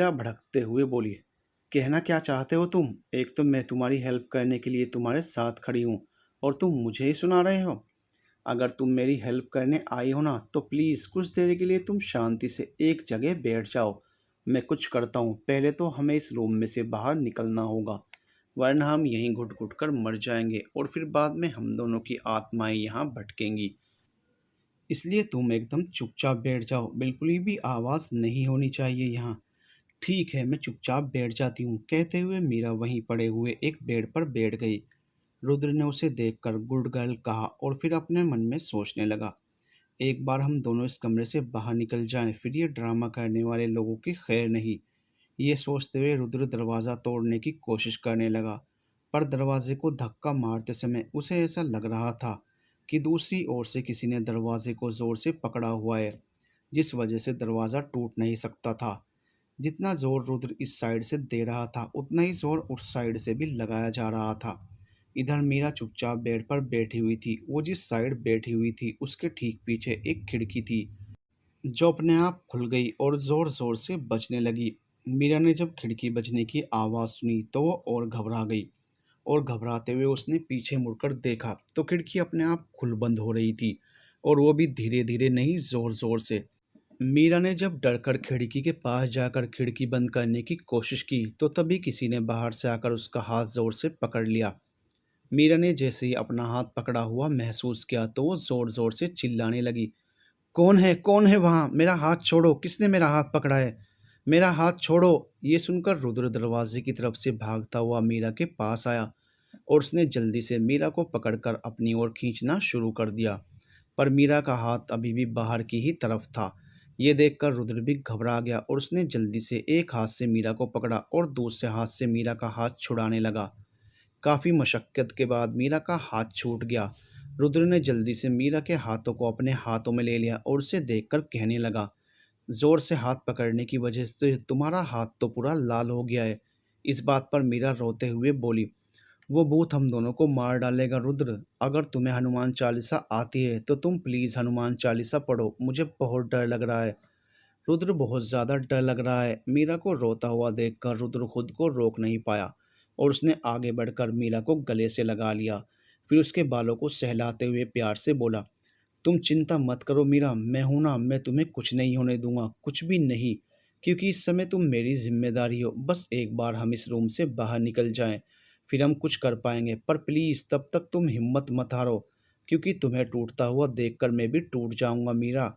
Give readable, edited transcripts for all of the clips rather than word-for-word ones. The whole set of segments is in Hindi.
मीरा भड़कते हुए बोली, कहना क्या चाहते हो तुम? एक तो मैं तुम्हारी हेल्प करने के लिए तुम्हारे साथ खड़ी हूँ और तुम मुझे ही सुना रहे हो। अगर तुम मेरी हेल्प करने आई हो ना तो प्लीज़ कुछ देर के लिए तुम शांति से एक जगह बैठ जाओ। मैं कुछ करता हूँ। पहले तो हमें इस रूम में से बाहर निकलना होगा, वरना हम यहीं घुट घुट कर मर जाएंगे और फिर बाद में हम दोनों की आत्माएं यहाँ भटकेंगी। इसलिए तुम एकदम चुपचाप बैठ जाओ, बिल्कुल भी आवाज़ नहीं होनी चाहिए यहाँ। ठीक है, मैं चुपचाप बैठ जाती हूँ, कहते हुए मीरा वहीं पड़े हुए एक बेड पर बैठ गई। रुद्र ने उसे देखकर गुड गर्ल कहा और फिर अपने मन में सोचने लगा, एक बार हम दोनों इस कमरे से बाहर निकल जाएं, फिर ये ड्रामा करने वाले लोगों की खैर नहीं। ये सोचते हुए रुद्र दरवाज़ा तोड़ने की कोशिश करने लगा, पर दरवाजे को धक्का मारते समय उसे ऐसा लग रहा था कि दूसरी ओर से किसी ने दरवाजे को ज़ोर से पकड़ा हुआ है, जिस वजह से दरवाज़ा टूट नहीं सकता था। जितना जोर रुद्र इस साइड से दे रहा था, उतना ही जोर उस साइड से भी लगाया जा रहा था। इधर मीरा चुपचाप बेड पर बैठी हुई थी। वो जिस साइड बैठी हुई थी उसके ठीक पीछे एक खिड़की थी, जो अपने आप खुल गई और जोर जोर से बजने लगी। मीरा ने जब खिड़की बजने की आवाज़ सुनी तो वो और घबरा गई, और घबराते हुए उसने पीछे मुड़कर देखा तो खिड़की अपने आप खुल बंद हो रही थी, और वो भी धीरे धीरे नहीं, जोर जोर से। मीरा ने जब डरकर खिड़की के पास जाकर खिड़की बंद करने की कोशिश की तो तभी किसी ने बाहर से आकर उसका हाथ जोर से पकड़ लिया। मीरा ने जैसे ही अपना हाथ पकड़ा हुआ महसूस किया तो वो जोर जोर से चिल्लाने लगी, कौन है वहाँ? मेरा हाथ छोड़ो, किसने मेरा हाथ पकड़ा है? मेरा हाथ छोड़ो। ये सुनकर रुद्र दरवाजे की तरफ से भागता हुआ मीरा के पास आया और उसने जल्दी से मीरा को पकड़कर अपनी ओर खींचना शुरू कर दिया, पर मीरा का हाथ अभी भी बाहर की ही तरफ था। ये देखकर रुद्र भी घबरा गया और उसने जल्दी से एक हाथ से मीरा को पकड़ा और दूसरे हाथ से मीरा का हाथ छुड़ाने लगा। काफ़ी मशक्क़त के बाद मीरा का हाथ छूट गया। रुद्र ने जल्दी से मीरा के हाथों को अपने हाथों में ले लिया और उसे देखकर कहने लगा, ज़ोर से हाथ पकड़ने की वजह से तुम्हारा हाथ तो पूरा लाल हो गया है। इस बात पर मीरा रोते हुए बोली, वो भूत हम दोनों को मार डालेगा रुद्र। अगर तुम्हें हनुमान चालीसा आती है तो तुम प्लीज़ हनुमान चालीसा पढ़ो, मुझे बहुत डर लग रहा है। रुद्र, बहुत ज़्यादा डर लग रहा है। मीरा को रोता हुआ देखकर रुद्र खुद को रोक नहीं पाया और उसने आगे बढ़कर मीरा को गले से लगा लिया। फिर उसके बालों को सहलाते हुए प्यार से बोला, तुम चिंता मत करो मीरा, मैं हूं ना, मैं तुम्हें कुछ नहीं होने दूंगा, कुछ भी नहीं। क्योंकि इस समय तुम मेरी जिम्मेदारी हो। बस एक बार हम इस रूम से बाहर निकल जाएं, फिर हम कुछ कर पाएंगे। पर प्लीज़ तब तक तुम हिम्मत मत हारो, क्योंकि तुम्हें टूटता हुआ देखकर मैं भी टूट जाऊंगा। मीरा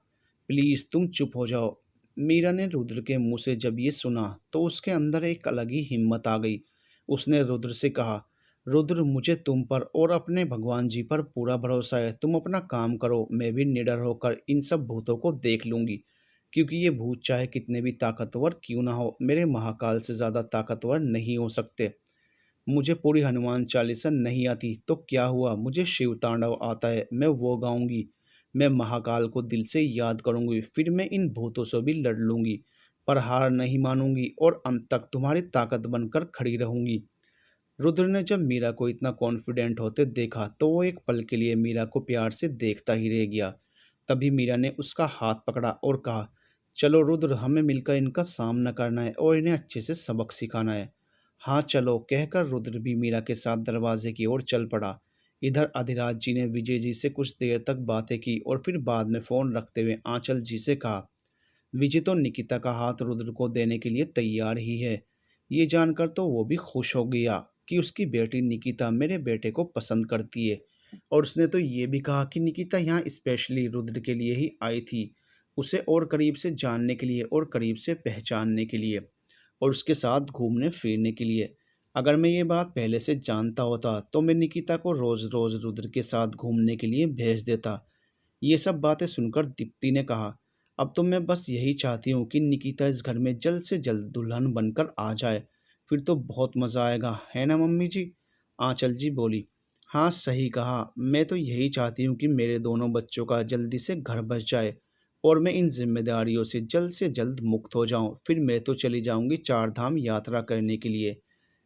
प्लीज़ तुम चुप हो जाओ। मीरा ने रुद्र के मुंह से जब ये सुना तो उसके अंदर एक अलग ही हिम्मत आ गई। उसने रुद्र से कहा, रुद्र, मुझे तुम पर और अपने भगवान जी पर पूरा भरोसा है। तुम अपना काम करो, मैं भी निडर होकर इन सब भूतों को देख लूंगी। क्योंकि ये भूत चाहे कितने भी ताकतवर क्यों ना हो, मेरे महाकाल से ज़्यादा ताकतवर नहीं हो सकते। मुझे पूरी हनुमान चालीसा नहीं आती तो क्या हुआ, मुझे शिव तांडव आता है, मैं वो गाऊंगी। मैं महाकाल को दिल से याद करूंगी, फिर मैं इन भूतों से भी लड़ लूंगी, पर हार नहीं मानूंगी और अंत तक तुम्हारी ताकत बनकर खड़ी रहूंगी। रुद्र ने जब मीरा को इतना कॉन्फिडेंट होते देखा तो वो एक पल के लिए मीरा को प्यार से देखता ही रह गया। तभी मीरा ने उसका हाथ पकड़ा और कहा, चलो रुद्र, हमें मिलकर इनका सामना करना है और इन्हें अच्छे से सबक सिखाना है। हाँ चलो, कहकर रुद्र भी मीरा के साथ दरवाजे की ओर चल पड़ा। इधर अधिराज जी ने विजय जी से कुछ देर तक बातें की और फिर बाद में फ़ोन रखते हुए आंचल जी से कहा, विजय तो निकिता का हाथ रुद्र को देने के लिए तैयार ही है। ये जानकर तो वो भी खुश हो गया कि उसकी बेटी निकिता मेरे बेटे को पसंद करती है, और उसने तो ये भी कहा कि निकिता यहाँ स्पेशली रुद्र के लिए ही आई थी, उसे और करीब से जानने के लिए और करीब से पहचानने के लिए और उसके साथ घूमने फिरने के लिए। अगर मैं ये बात पहले से जानता होता तो मैं निकिता को रोज़ रोज़ रुद्र के साथ घूमने के लिए भेज देता। ये सब बातें सुनकर दीप्ति ने कहा, अब तो मैं बस यही चाहती हूँ कि निकिता इस घर में जल्द से जल्द दुल्हन बनकर आ जाए, फिर तो बहुत मज़ा आएगा, है ना मम्मी जी? आंचल जी बोली, हाँ सही कहा, मैं तो यही चाहती हूँ कि मेरे दोनों बच्चों का जल्दी से घर बस जाए और मैं इन जिम्मेदारियों से जल्द मुक्त हो जाऊँ। फिर मैं तो चली जाऊँगी चार धाम यात्रा करने के लिए।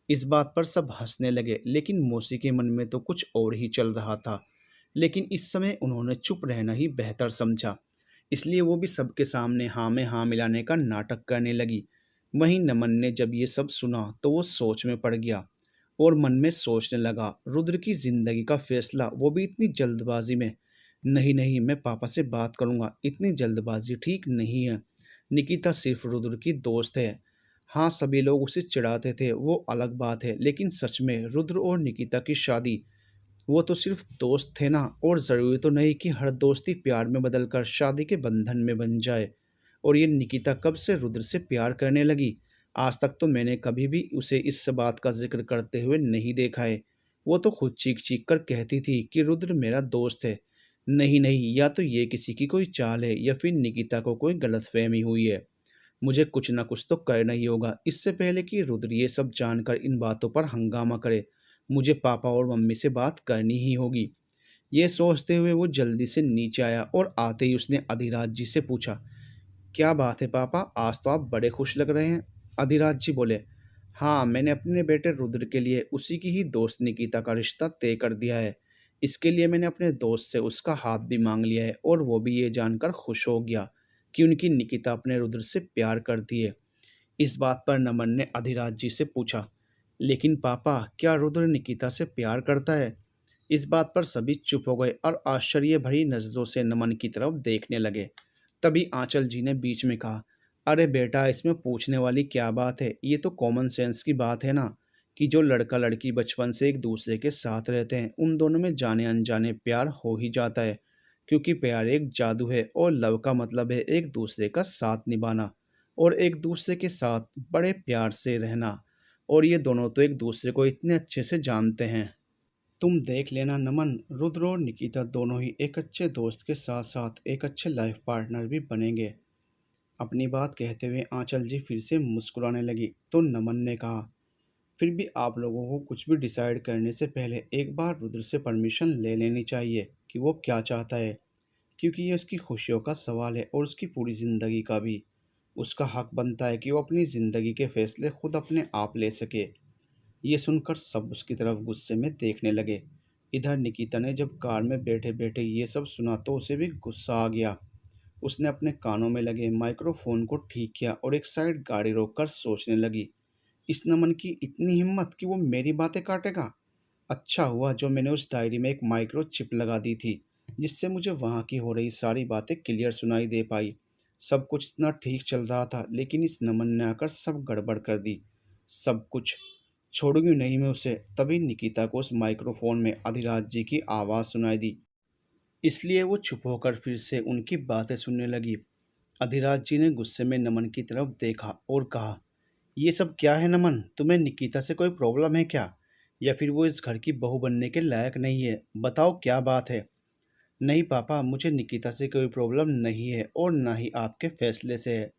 इस बात पर सब हंसने लगे, लेकिन मौसी के मन में तो कुछ और ही चल रहा था। लेकिन इस समय उन्होंने चुप रहना ही बेहतर समझा, इसलिए वो भी सबके सामने हाँ में हाँ मिलाने का नाटक करने लगी। वहीं नमन ने जब ये सब सुना तो वो सोच में पड़ गया और मन में सोचने लगा, रुद्र की जिंदगी का फैसला, वो भी इतनी जल्दबाजी में। नहीं नहीं, मैं पापा से बात करूंगा, इतनी जल्दबाजी ठीक नहीं है। निकिता सिर्फ रुद्र की दोस्त है। हाँ, सभी लोग उसे चिढ़ाते थे, वो अलग बात है, लेकिन सच में रुद्र और निकिता की शादी, वो तो सिर्फ दोस्त थे ना। और ज़रूरी तो नहीं कि हर दोस्ती प्यार में बदलकर शादी के बंधन में बन जाए। और ये निकिता कब से रुद्र से प्यार करने लगी? आज तक तो मैंने कभी भी उसे इस बात का जिक्र करते हुए नहीं देखा है। वो तो खुद चीख चीख कर कहती थी कि रुद्र मेरा दोस्त है। नहीं नहीं, या तो ये किसी की कोई चाल है या फिर निकिता को कोई गलतफहमी हुई है। मुझे कुछ ना कुछ तो करना ही होगा, इससे पहले कि रुद्र ये सब जानकर इन बातों पर हंगामा करे। मुझे पापा और मम्मी से बात करनी ही होगी। ये सोचते हुए वो जल्दी से नीचे आया और आते ही उसने अधिराज जी से पूछा, क्या बात है पापा, आज तो आप बड़े खुश लग रहे हैं। अधिराज जी बोले, हाँ, मैंने अपने बेटे रुद्र के लिए उसी की ही दोस्त निकिता का रिश्ता तय कर दिया है। इसके लिए मैंने अपने दोस्त से उसका हाथ भी मांग लिया है और वो भी ये जानकर खुश हो गया कि उनकी निकिता अपने रुद्र से प्यार करती है। इस बात पर नमन ने अधिराज जी से पूछा, लेकिन पापा, क्या रुद्र निकिता से प्यार करता है? इस बात पर सभी चुप हो गए और आश्चर्य भरी नजरों से नमन की तरफ देखने लगे। तभी आंचल जी ने बीच में कहा, अरे बेटा, इसमें पूछने वाली क्या बात है? ये तो कॉमन सेंस की बात है ना, कि जो लड़का लड़की बचपन से एक दूसरे के साथ रहते हैं, उन दोनों में जाने अनजाने प्यार हो ही जाता है। क्योंकि प्यार एक जादू है और लव का मतलब है एक दूसरे का साथ निभाना और एक दूसरे के साथ बड़े प्यार से रहना। और ये दोनों तो एक दूसरे को इतने अच्छे से जानते हैं। तुम देख लेना नमन, रुद्र और निकिता दोनों ही एक अच्छे दोस्त के साथ साथ एक अच्छे लाइफ पार्टनर भी बनेंगे। अपनी बात कहते हुए आंचल जी फिर से मुस्कुराने लगी तो नमन ने कहा, फिर भी आप लोगों को कुछ भी डिसाइड करने से पहले एक बार रुद्र से परमिशन ले लेनी चाहिए कि वो क्या चाहता है। क्योंकि ये उसकी खुशियों का सवाल है और उसकी पूरी ज़िंदगी का भी। उसका हक बनता है कि वो अपनी ज़िंदगी के फैसले खुद अपने आप ले सके। ये सुनकर सब उसकी तरफ गुस्से में देखने लगे। इधर निकिता ने जब कार में बैठे बैठे ये सब सुना तो उसे भी गुस्सा आ गया। उसने अपने कानों में लगे माइक्रोफोन को ठीक किया और एक साइड गाड़ी रोककर सोचने लगी, इस नमन की इतनी हिम्मत कि वो मेरी बातें काटेगा। अच्छा हुआ जो मैंने उस डायरी में एक माइक्रो चिप लगा दी थी, जिससे मुझे वहाँ की हो रही सारी बातें क्लियर सुनाई दे पाई। सब कुछ इतना ठीक चल रहा था, लेकिन इस नमन ने आकर सब गड़बड़ कर दी। सब कुछ छोड़ूंगी नहीं मैं उसे। तभी निकिता को उस माइक्रोफोन में अधिराज जी की आवाज़ सुनाई दी, इसलिए वो चुप होकर फिर से उनकी बातें सुनने लगी। अधिराज जी ने गुस्से में नमन की तरफ देखा और कहा, ये सब क्या है नमन, तुम्हें निकिता से कोई प्रॉब्लम है क्या? या फिर वो इस घर की बहू बनने के लायक नहीं है? बताओ क्या बात है। नहीं पापा, मुझे निकिता से कोई प्रॉब्लम नहीं है और ना ही आपके फैसले से है।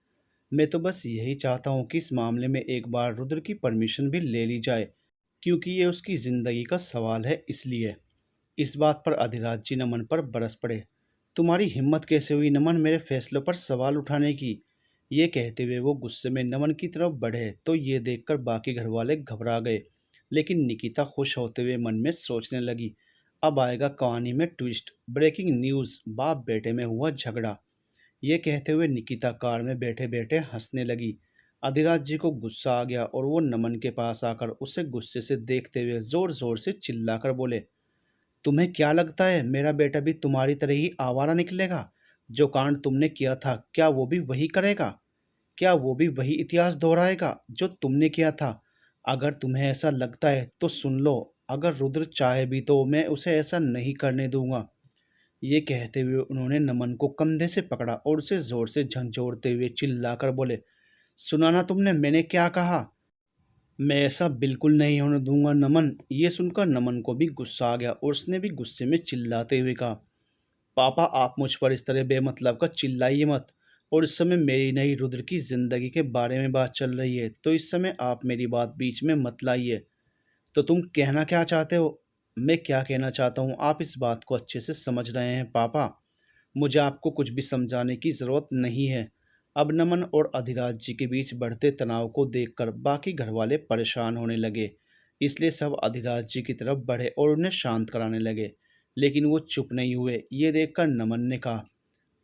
मैं तो बस यही चाहता हूँ कि इस मामले में एक बार रुद्र की परमिशन भी ले ली जाए, क्योंकि ये उसकी ज़िंदगी का सवाल है, इसलिए। इस बात पर अधिराज जी नमन पर बरस पड़े। तुम्हारी हिम्मत कैसे हुई नमन मेरे फैसलों पर सवाल उठाने की? ये कहते हुए वो गुस्से में नमन की तरफ बढ़े तो ये देखकर बाकी घर वाले घबरा गए। लेकिन निकिता खुश होते हुए मन में सोचने लगी, अब आएगा कहानी में ट्विस्ट, ब्रेकिंग न्यूज़, बाप बेटे में हुआ झगड़ा। ये कहते हुए निकिता कार में बैठे बैठे हंसने लगी। अधिराज जी को गुस्सा आ गया और वो नमन के पास आकर उसे गुस्से से देखते हुए जोर जोर से चिल्लाकर बोले, तुम्हें क्या लगता है मेरा बेटा भी तुम्हारी तरह ही आवारा निकलेगा? जो कांड तुमने किया था क्या वो भी वही करेगा? क्या वो भी वही इतिहास दोहराएगा जो तुमने किया था? अगर तुम्हें ऐसा लगता है तो सुन लो, अगर रुद्र चाहे भी तो मैं उसे ऐसा नहीं करने दूंगा। ये कहते हुए उन्होंने नमन को कंधे से पकड़ा और उसे जोर से झंझोड़ते हुए चिल्लाकर बोले, सुना ना तुमने मैंने क्या कहा? मैं ऐसा बिल्कुल नहीं होने दूंगा नमन। ये सुनकर नमन को भी गुस्सा आ गया और उसने भी गुस्से में चिल्लाते हुए कहा, पापा, आप मुझ पर इस तरह बेमतलब का चिल्लाइए मत। और इस समय मेरी नई रुद्र की ज़िंदगी के बारे में बात चल रही है, तो इस समय आप मेरी बात बीच में मत लाइए। तो तुम कहना क्या चाहते हो? मैं क्या कहना चाहता हूँ आप इस बात को अच्छे से समझ रहे हैं पापा। मुझे आपको कुछ भी समझाने की ज़रूरत नहीं है। अब नमन और अधिराज जी के बीच बढ़ते तनाव को देखकर बाकी घरवाले परेशान होने लगे। इसलिए सब अधिराज जी की तरफ बढ़े और उन्हें शांत कराने लगे। लेकिन वो चुप नहीं हुए। ये देखकर नमन ने कहा,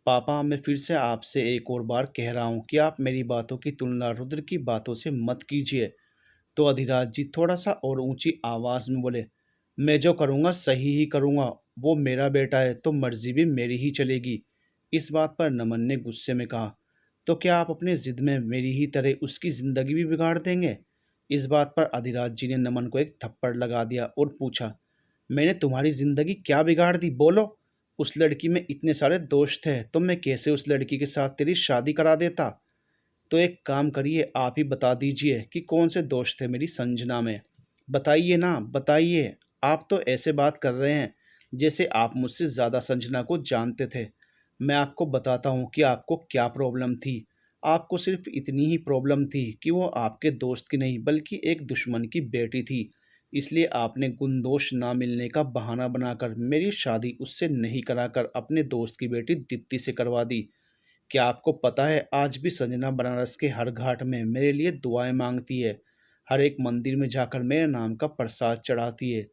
पापा, मैं फिर से आपसे एक और बार कह रहा हूँ कि आप मेरी बातों की तुलना रुद्र की बातों से मत कीजिए। तो अधिराज जी थोड़ा सा और ऊंची आवाज में बोले, मैं जो करूँगा सही ही करूँगा। वो मेरा बेटा है तो मर्जी भी मेरी ही चलेगी। इस बात पर नमन ने गुस्से में कहा, तो क्या आप अपने जिद में मेरी ही तरह उसकी जिंदगी भी बिगाड़ देंगे? इस बात पर अधिराज जी ने नमन को एक थप्पड़ लगा दिया और पूछा, मैंने तुम्हारी जिंदगी क्या बिगाड़ दी, बोलो। उस लड़की में इतने सारे दोष थे तो मैं कैसे उस लड़की के साथ तेरी शादी करा देता? तो एक काम करिए, आप ही बता दीजिए कि कौन से दोष थे मेरी संजना में। बताइए ना, बताइए। आप तो ऐसे बात कर रहे हैं जैसे आप मुझसे ज़्यादा संजना को जानते थे। मैं आपको बताता हूँ कि आपको क्या प्रॉब्लम थी। आपको सिर्फ इतनी ही प्रॉब्लम थी कि वो आपके दोस्त की नहीं बल्कि एक दुश्मन की बेटी थी। इसलिए आपने गुणदोष ना मिलने का बहाना बनाकर मेरी शादी उससे नहीं कराकर अपने दोस्त की बेटी दीप्ति से करवा दी। क्या आपको पता है आज भी संजना बनारस के हर घाट में मेरे लिए दुआएं मांगती है, हर एक मंदिर में जाकर मेरे नाम का प्रसाद चढ़ाती है।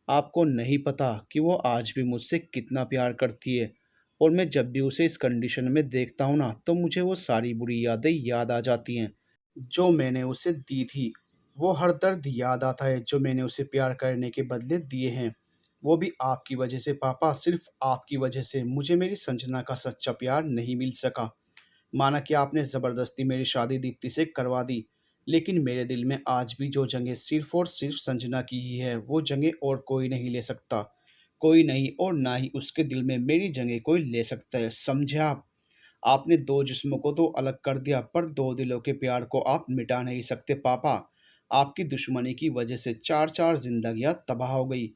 आपको नहीं पता कि वो आज भी मुझसे कितना प्यार करती है। और मैं जब भी उसे इस कंडीशन में देखता हूँ ना तो मुझे वो सारी बुरी यादें याद आ जाती हैं जो मैंने उसे दी थी। वो हर दर्द याद आता है जो मैंने उसे प्यार करने के बदले दिए हैं। वो भी आपकी वजह से पापा, सिर्फ आपकी वजह से मुझे मेरी संजना का सच्चा प्यार नहीं मिल सका। माना कि आपने ज़बरदस्ती मेरी शादी दीप्ति से करवा दी, लेकिन मेरे दिल में आज भी जो जगह सिर्फ़ और सिर्फ़ संजना की ही है, वो जगह और कोई नहीं ले सकता। कोई नहीं, और ना ही उसके दिल में मेरी जगह कोई ले सकता है, समझे आप? आपने 2 जिस्मों को तो अलग कर दिया, पर 2 दिलों के प्यार को आप मिटा नहीं सकते पापा। आपकी दुश्मनी की वजह से 4-4 ज़िंदगियाँ तबाह हो गई।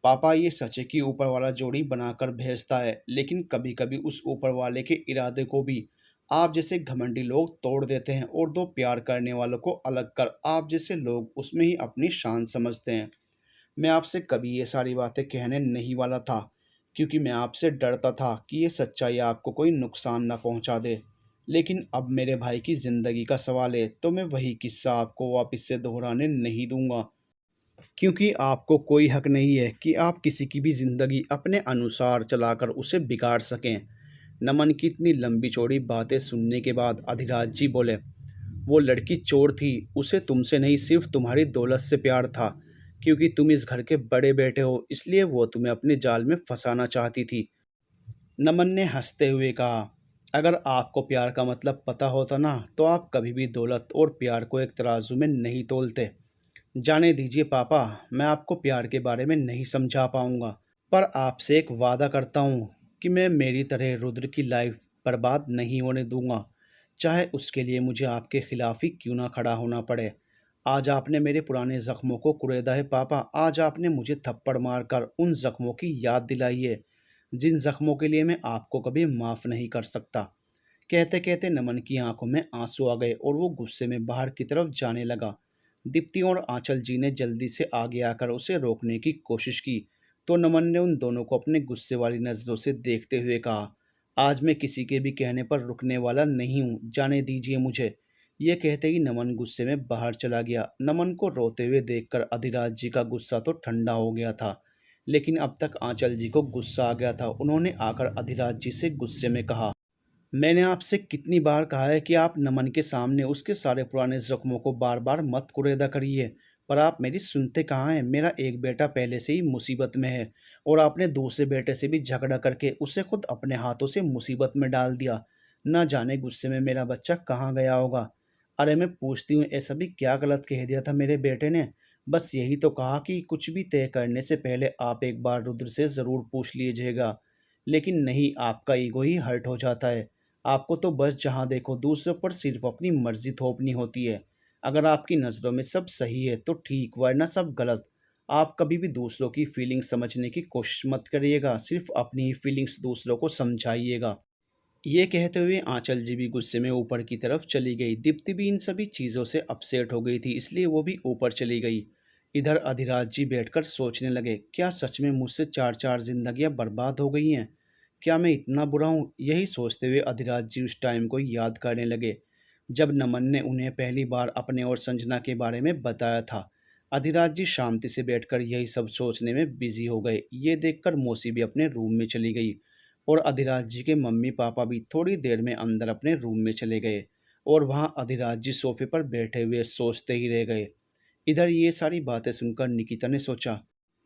पापा, ये सच है कि ऊपर वाला जोड़ी बनाकर भेजता है, लेकिन कभी कभी उस ऊपर वाले के इरादे को भी आप जैसे घमंडी लोग तोड़ देते हैं, और दो प्यार करने वालों को अलग कर आप जैसे लोग उसमें ही अपनी शान समझते हैं। मैं आपसे कभी ये सारी बातें कहने नहीं वाला था, क्योंकि मैं आपसे डरता था कि ये सच्चाई आपको कोई नुकसान ना पहुंचा दे। लेकिन अब मेरे भाई की ज़िंदगी का सवाल है तो मैं वही किस्सा आपको वापस से दोहराने नहीं दूंगा, क्योंकि आपको कोई हक नहीं है कि आप किसी की भी ज़िंदगी अपने अनुसार चलाकर उसे बिगाड़ सकें। नमन की इतनी लंबी चौड़ी बातें सुनने के बाद अधिराज जी बोले, वो लड़की चोर थी, उसे तुमसे नहीं सिर्फ तुम्हारी दौलत से प्यार था। क्योंकि तुम इस घर के बड़े बेटे हो इसलिए वो तुम्हें अपने जाल में फंसाना चाहती थी। नमन ने हंसते हुए कहा, अगर आपको प्यार का मतलब पता होता ना तो आप कभी भी दौलत और प्यार को एक तराजू में नहीं तोलते। जाने दीजिए पापा, मैं आपको प्यार के बारे में नहीं समझा पाऊंगा, पर आपसे एक वादा करता हूँ कि मैं मेरी तरह रुद्र की लाइफ बर्बाद नहीं होने दूंगा, चाहे उसके लिए मुझे आपके खिलाफ ही क्यों ना खड़ा होना पड़े। आज आपने मेरे पुराने जख्मों को कुरेदा है पापा, आज आपने मुझे थप्पड़ मारकर उन जख्मों की याद दिलाई है जिन जख्मों के लिए मैं आपको कभी माफ़ नहीं कर सकता। कहते कहते नमन की आंखों में आंसू आ गए और वो गुस्से में बाहर की तरफ जाने लगा। दीप्ति और आंचल जी ने जल्दी से आगे आकर उसे रोकने की कोशिश की, तो नमन ने उन दोनों को अपने गुस्से वाली नज़रों से देखते हुए कहा, आज मैं किसी के भी कहने पर रुकने वाला नहीं हूँ, जाने दीजिए मुझे। ये कहते ही नमन गुस्से में बाहर चला गया। नमन को रोते हुए देखकर अधिराज जी का गुस्सा तो ठंडा हो गया था, लेकिन अब तक आंचल जी को गुस्सा आ गया था। उन्होंने आकर अधिराज जी से गुस्से में कहा, मैंने आपसे कितनी बार कहा है कि आप नमन के सामने उसके सारे पुराने जख्मों को बार बार मत कुरेदा करिए, पर आप मेरी सुनते कहाँ हैं। मेरा एक बेटा पहले से ही मुसीबत में है, और आपने दूसरे बेटे से भी झगड़ा करके उसे खुद अपने हाथों से मुसीबत में डाल दिया। न जाने गुस्से में मेरा बच्चा कहाँ गया होगा। अरे मैं पूछती हूँ, ऐसा भी क्या गलत कह दिया था मेरे बेटे ने? बस यही तो कहा कि कुछ भी तय करने से पहले आप एक बार रुद्र से ज़रूर पूछ लीजिएगा। लेकिन नहीं, आपका ईगो ही हर्ट हो जाता है। आपको तो बस जहाँ देखो दूसरों पर सिर्फ अपनी मर्जी थोपनी होती है। अगर आपकी नज़रों में सब सही है तो ठीक, वरना सब गलत। आप कभी भी दूसरों की फीलिंग्स समझने की कोशिश मत करिएगा, सिर्फ अपनी ही फीलिंग्स दूसरों को समझाइएगा। ये कहते हुए आंचल जी भी गुस्से में ऊपर की तरफ चली गई। दीप्ति भी इन सभी चीज़ों से अपसेट हो गई थी, इसलिए वो भी ऊपर चली गई। इधर अधिराज जी बैठकर सोचने लगे, क्या सच में मुझसे 4-4 जिंदगियां बर्बाद हो गई हैं? क्या मैं इतना बुरा हूँ? यही सोचते हुए अधिराज जी उस टाइम को याद करने लगे जब नमन ने उन्हें पहली बार अपने और संजना के बारे में बताया था। अधिराज जी शांति से बैठकर यही सब सोचने में बिजी हो गए। ये देखकर मौसी भी अपने रूम में चली गई। और अधिराज जी के मम्मी पापा भी थोड़ी देर में अंदर अपने रूम में चले गए और वहाँ अधिराज जी सोफे पर बैठे हुए सोचते ही रह गए। इधर ये सारी बातें सुनकर निकिता ने सोचा,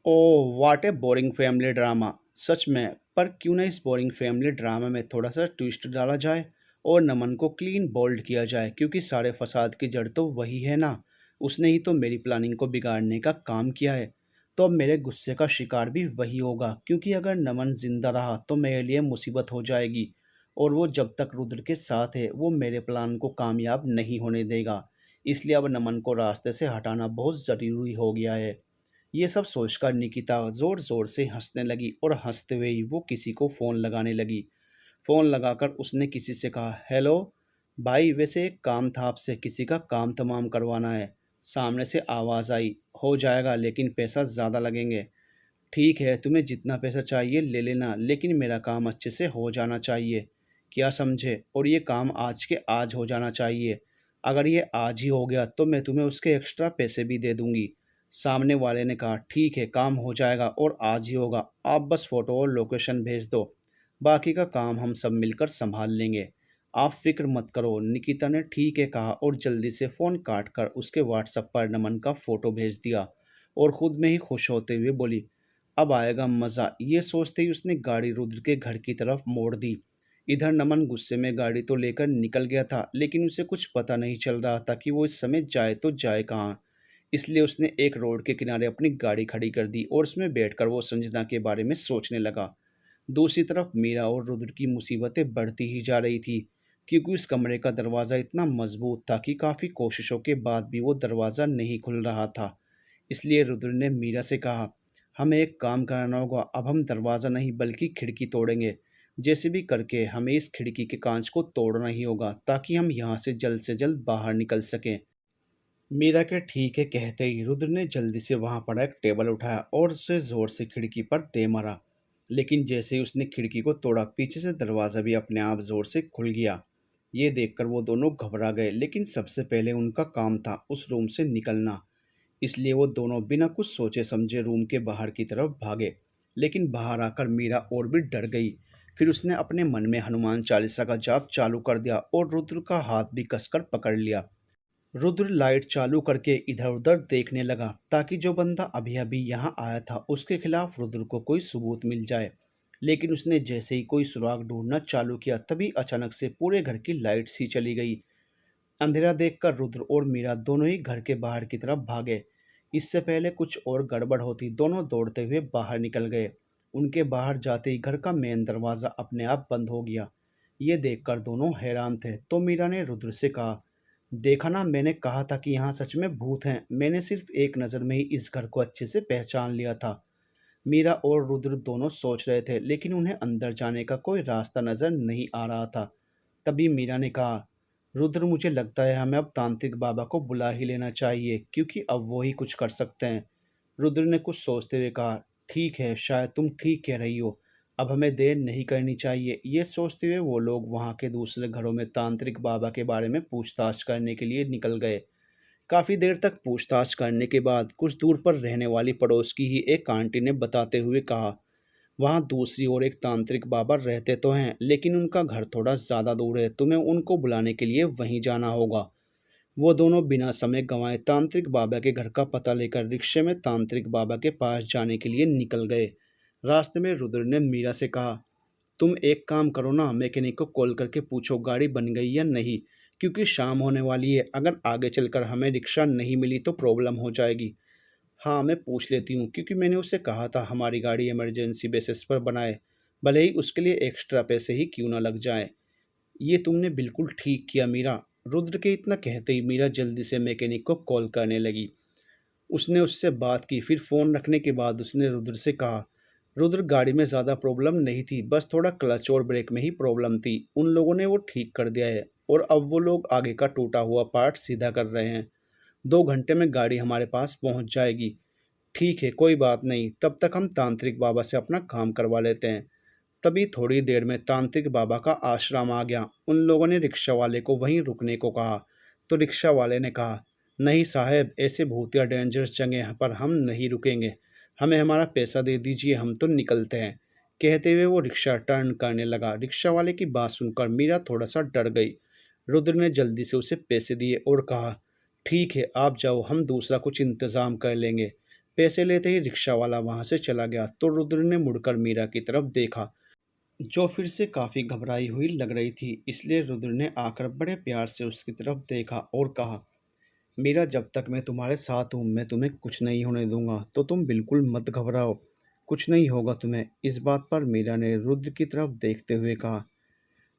oh what a boring family drama. सच में, पर क्यों ना इस बोरिंग फैमिली ड्रामा में थोड़ा सा ट्विस्ट डाला जाए और नमन को क्लीन बोल्ड किया जाए, क्योंकि सारे फसाद की जड़ तो वही है ना। उसने ही तो मेरी प्लानिंग को बिगाड़ने का काम किया है। तो अब मेरे गुस्से का शिकार भी वही होगा, क्योंकि अगर नमन जिंदा रहा तो मेरे लिए मुसीबत हो जाएगी और वो जब तक रुद्र के साथ है वो मेरे प्लान को कामयाब नहीं होने देगा। इसलिए अब नमन को रास्ते से हटाना बहुत ज़रूरी हो गया है। ये सब सोचकर निकिता ज़ोर ज़ोर से हंसने लगी और हंसते हुए ही वो किसी को फ़ोन लगाने लगी। फ़ोन लगाकर उसने किसी से कहा, हेलो भाई, वैसे एक काम था आपसे, किसी का काम तमाम करवाना है। सामने से आवाज़ आई, हो जाएगा लेकिन पैसा ज़्यादा लगेंगे। ठीक है, तुम्हें जितना पैसा चाहिए ले लेना, लेकिन मेरा काम अच्छे से हो जाना चाहिए। क्या समझे? और ये काम आज के आज हो जाना चाहिए। अगर ये आज ही हो गया तो मैं तुम्हें उसके एक्स्ट्रा पैसे भी दे दूँगी। सामने वाले ने कहा, ठीक है, काम हो जाएगा और आज ही होगा। आप बस फ़ोटो और लोकेशन भेज दो। बाकी का काम हम सब मिलकर सँभाल लेंगे। आप फ़िक्र मत करो। निकिता ने ठीक है कहा और जल्दी से फ़ोन काट कर उसके व्हाट्सएप पर नमन का फ़ोटो भेज दिया और खुद में ही खुश होते हुए बोली, अब आएगा मज़ा। ये सोचते ही उसने गाड़ी रुद्र के घर की तरफ मोड़ दी। इधर नमन गुस्से में गाड़ी तो लेकर निकल गया था, लेकिन उसे कुछ पता नहीं चल रहा था कि वो इस समय जाए तो जाए कहाँ। इसलिए उसने एक रोड के किनारे अपनी गाड़ी खड़ी कर दी और उसमें बैठकर वो संजना के बारे में सोचने लगा। दूसरी तरफ मीरा और रुद्र की मुसीबतें बढ़ती ही जा रही थी, क्योंकि उस कमरे का दरवाज़ा इतना मजबूत था कि काफ़ी कोशिशों के बाद भी वो दरवाज़ा नहीं खुल रहा था। इसलिए रुद्र ने मीरा से कहा, हमें एक काम करना होगा। अब हम दरवाज़ा नहीं बल्कि खिड़की तोड़ेंगे। जैसे भी करके हमें इस खिड़की के कांच को तोड़ना ही होगा, ताकि हम यहाँ से जल्द बाहर निकल सकें। मीरा के ठीक है कहते ही रुद्र ने जल्दी से वहां पड़ा एक टेबल उठाया और उसे जोर से खिड़की पर दे मारा। लेकिन जैसे ही उसने खिड़की को तोड़ा, पीछे से दरवाज़ा भी अपने आप जोर से खुल गया। ये देखकर वो दोनों घबरा गए, लेकिन सबसे पहले उनका काम था उस रूम से निकलना। इसलिए वो दोनों बिना कुछ सोचे समझे रूम के बाहर की तरफ भागे। लेकिन बाहर आकर मीरा और भी डर गई। फिर उसने अपने मन में हनुमान चालीसा का जाप चालू कर दिया और रुद्र का हाथ भी कसकर पकड़ लिया। रुद्र लाइट चालू करके इधर उधर देखने लगा, ताकि जो बंदा अभी अभी यहाँ आया था उसके खिलाफ रुद्र को कोई सबूत मिल जाए। लेकिन उसने जैसे ही कोई सुराग ढूंढना चालू किया, तभी अचानक से पूरे घर की लाइट्स ही चली गई। अंधेरा देखकर रुद्र और मीरा दोनों ही घर के बाहर की तरफ भागे। इससे पहले कुछ और गड़बड़ होती, दोनों दौड़ते हुए बाहर निकल गए। उनके बाहर जाते ही घर का मेन दरवाज़ा अपने आप बंद हो गया। ये देखकर दोनों हैरान थे, तो मीरा ने रुद्र से कहा, देखा ना, मैंने कहा था कि यहाँ सच में भूत हैं। मैंने सिर्फ एक नज़र में ही इस घर को अच्छे से पहचान लिया था। मीरा और रुद्र दोनों सोच रहे थे, लेकिन उन्हें अंदर जाने का कोई रास्ता नज़र नहीं आ रहा था। तभी मीरा ने कहा, रुद्र, मुझे लगता है हमें अब तांत्रिक बाबा को बुला ही लेना चाहिए, क्योंकि अब वो ही कुछ कर सकते हैं। रुद्र ने कुछ सोचते हुए कहा, ठीक है, शायद तुम ठीक कह रही हो। अब हमें देर नहीं करनी चाहिए। ये सोचते हुए वो लोग वहाँ के दूसरे घरों में तांत्रिक बाबा के बारे में पूछताछ करने के लिए निकल गए। काफ़ी देर तक पूछताछ करने के बाद कुछ दूर पर रहने वाली पड़ोस की ही एक आंटी ने बताते हुए कहा, वहाँ दूसरी ओर एक तांत्रिक बाबा रहते तो हैं, लेकिन उनका घर थोड़ा ज़्यादा दूर है। तुम्हें उनको बुलाने के लिए वहीं जाना होगा। वो दोनों बिना समय गंवाए तांत्रिक बाबा के घर का पता लेकर रिक्शे में तांत्रिक बाबा के पास जाने के लिए निकल गए। रास्ते में रुद्र ने मीरा से कहा, तुम एक काम करो ना, मैकेनिक को कॉल करके पूछो गाड़ी बन गई या नहीं, क्योंकि शाम होने वाली है। अगर आगे चलकर हमें रिक्शा नहीं मिली तो प्रॉब्लम हो जाएगी। हाँ, मैं पूछ लेती हूँ, क्योंकि मैंने उससे कहा था हमारी गाड़ी इमरजेंसी बेसिस पर बनाए, भले ही उसके लिए एक्स्ट्रा पैसे ही क्यों ना लग जाए। ये तुमने बिल्कुल ठीक किया मीरा। रुद्र के इतना कहते ही मीरा जल्दी से मैकेनिक को कॉल करने लगी। उसने उससे बात की, फिर फ़ोन रखने के बाद उसने रुद्र से कहा, रुद्र, गाड़ी में ज़्यादा प्रॉब्लम नहीं थी, बस थोड़ा क्लच और ब्रेक में ही प्रॉब्लम थी। उन लोगों ने वो ठीक कर दिया है और अब वो लोग आगे का टूटा हुआ पार्ट सीधा कर रहे हैं। 2 घंटे में गाड़ी हमारे पास पहुंच जाएगी। ठीक है, कोई बात नहीं, तब तक हम तांत्रिक बाबा से अपना काम करवा लेते हैं। तभी थोड़ी देर में तांत्रिक बाबा का आश्रम आ गया। उन लोगों ने रिक्शा वाले को वहीं रुकने को कहा, तो रिक्शा वाले ने कहा, नहीं साहब, ऐसे भूतिया डेंजरस जगह पर हम नहीं रुकेंगे। हमें हमारा पैसा दे दीजिए, हम तो निकलते हैं। कहते हुए वो रिक्शा टर्न करने लगा। रिक्शा वाले की बात सुनकर मीरा थोड़ा सा डर गई। रुद्र ने जल्दी से उसे पैसे दिए और कहा, ठीक है आप जाओ, हम दूसरा कुछ इंतज़ाम कर लेंगे। पैसे लेते ही रिक्शा वाला वहाँ से चला गया तो रुद्र ने मुड़कर मीरा की तरफ देखा, जो फिर से काफ़ी घबराई हुई लग रही थी। इसलिए रुद्र ने आकर बड़े प्यार से उसकी तरफ देखा और कहा, मीरा जब तक मैं तुम्हारे साथ हूँ मैं तुम्हें कुछ नहीं होने दूंगा, तो तुम बिल्कुल मत घबराओ, कुछ नहीं होगा तुम्हें। इस बात पर मीरा ने रुद्र की तरफ देखते हुए कहा,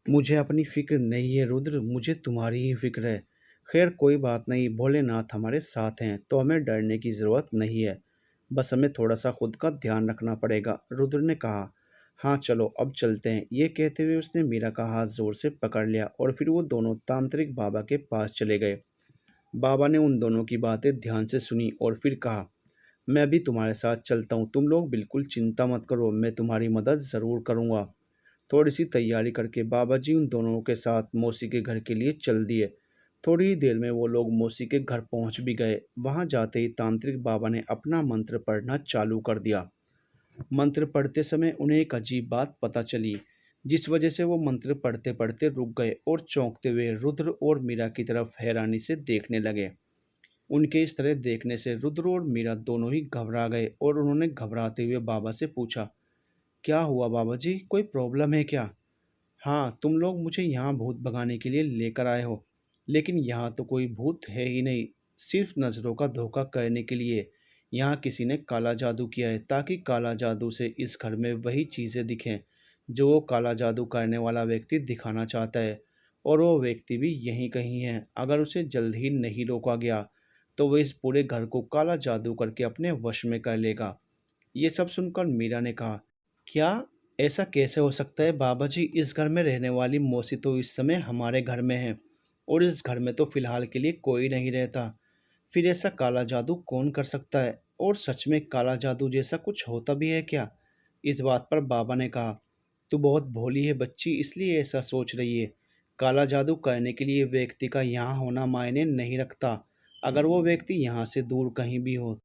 मुझे अपनी फ़िक्र नहीं है रुद्र, मुझे तुम्हारी ही फ़िक्र है। खैर कोई बात नहीं, भोलेनाथ हमारे साथ हैं तो हमें डरने की ज़रूरत नहीं है। बस हमें थोड़ा-सा खुद का ध्यान रखना पड़ेगा, रुद्र ने कहा। हाँ चलो अब चलते हैं। ये कहते हुए उसने मीरा का हाथ ज़ोर से पकड़ लिया और फिर वो दोनों तांत्रिक बाबा के पास चले गए। बाबा ने उन दोनों की बातें ध्यान से सुनी और फिर कहा, मैं भी तुम्हारे साथ चलता हूँ, तुम लोग बिल्कुल चिंता मत करो, मैं तुम्हारी मदद ज़रूर करूँगा। थोड़ी सी तैयारी करके बाबा जी उन दोनों के साथ मौसी के घर के लिए चल दिए। थोड़ी ही देर में वो लोग मौसी के घर पहुंच भी गए। वहां जाते ही तांत्रिक बाबा ने अपना मंत्र पढ़ना चालू कर दिया। मंत्र पढ़ते समय उन्हें एक अजीब बात पता चली, जिस वजह से वो मंत्र पढ़ते पढ़ते रुक गए और चौंकते हुए रुद्र और मीरा की तरफ हैरानी से देखने लगे। उनके इस तरह देखने से रुद्र और मीरा दोनों ही घबरा गए और उन्होंने घबराते हुए बाबा से पूछा, क्या हुआ बाबा जी, कोई प्रॉब्लम है क्या? हाँ, तुम लोग मुझे यहाँ भूत भगाने के लिए लेकर आए हो, लेकिन यहाँ तो कोई भूत है ही नहीं, सिर्फ नज़रों का धोखा करने के लिए। यहाँ किसी ने काला जादू किया है ताकि काला जादू से इस घर में वही चीज़ें दिखें जो वो काला जादू करने वाला व्यक्ति दिखाना चाहता है, और वो व्यक्ति भी यहीं कहीं है। अगर उसे जल्द ही नहीं रोका गया तो वो इस पूरे घर को काला जादू करके अपने वश में कर लेगा। ये सब सुनकर मीरा ने कहा, क्या ऐसा कैसे हो सकता है बाबा जी, इस घर में रहने वाली मौसी तो इस समय हमारे घर में है और इस घर में तो फिलहाल के लिए कोई नहीं रहता। फिर ऐसा काला जादू कौन कर सकता है, और सच में काला जादू जैसा कुछ होता भी है क्या? इस बात पर बाबा ने कहा, तू बहुत भोली है बच्ची, इसलिए ऐसा सोच रही है। काला जादू करने के लिए व्यक्ति का यहाँ होना मायने नहीं रखता। अगर वो व्यक्ति यहाँ से दूर कहीं भी हो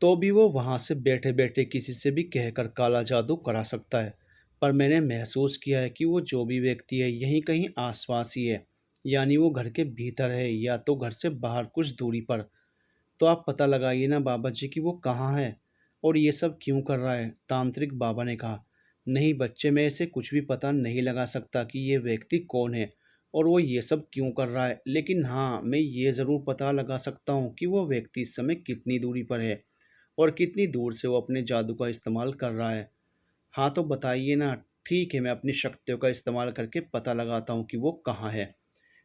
तो भी वो वहाँ से बैठे बैठे किसी से भी कहकर काला जादू करा सकता है। पर मैंने महसूस किया है कि वो जो भी व्यक्ति है यहीं कहीं आसपास ही है, यानी वो घर के भीतर है या तो घर से बाहर कुछ दूरी पर। तो आप पता लगाइए ना बाबा जी कि वो कहाँ है और ये सब क्यों कर रहा है। तांत्रिक बाबा ने कहा, नहीं बच्चे, मैं इसे कुछ भी पता नहीं लगा सकता कि ये व्यक्ति कौन है और वो ये सब क्यों कर रहा है, लेकिन हाँ मैं ये ज़रूर पता लगा सकता हूँ कि वो व्यक्ति इस समय कितनी दूरी पर है और कितनी दूर से वो अपने जादू का इस्तेमाल कर रहा है। हाँ तो बताइए ना। ठीक है, मैं अपनी शक्तियों का इस्तेमाल करके पता लगाता हूँ कि वो कहाँ है।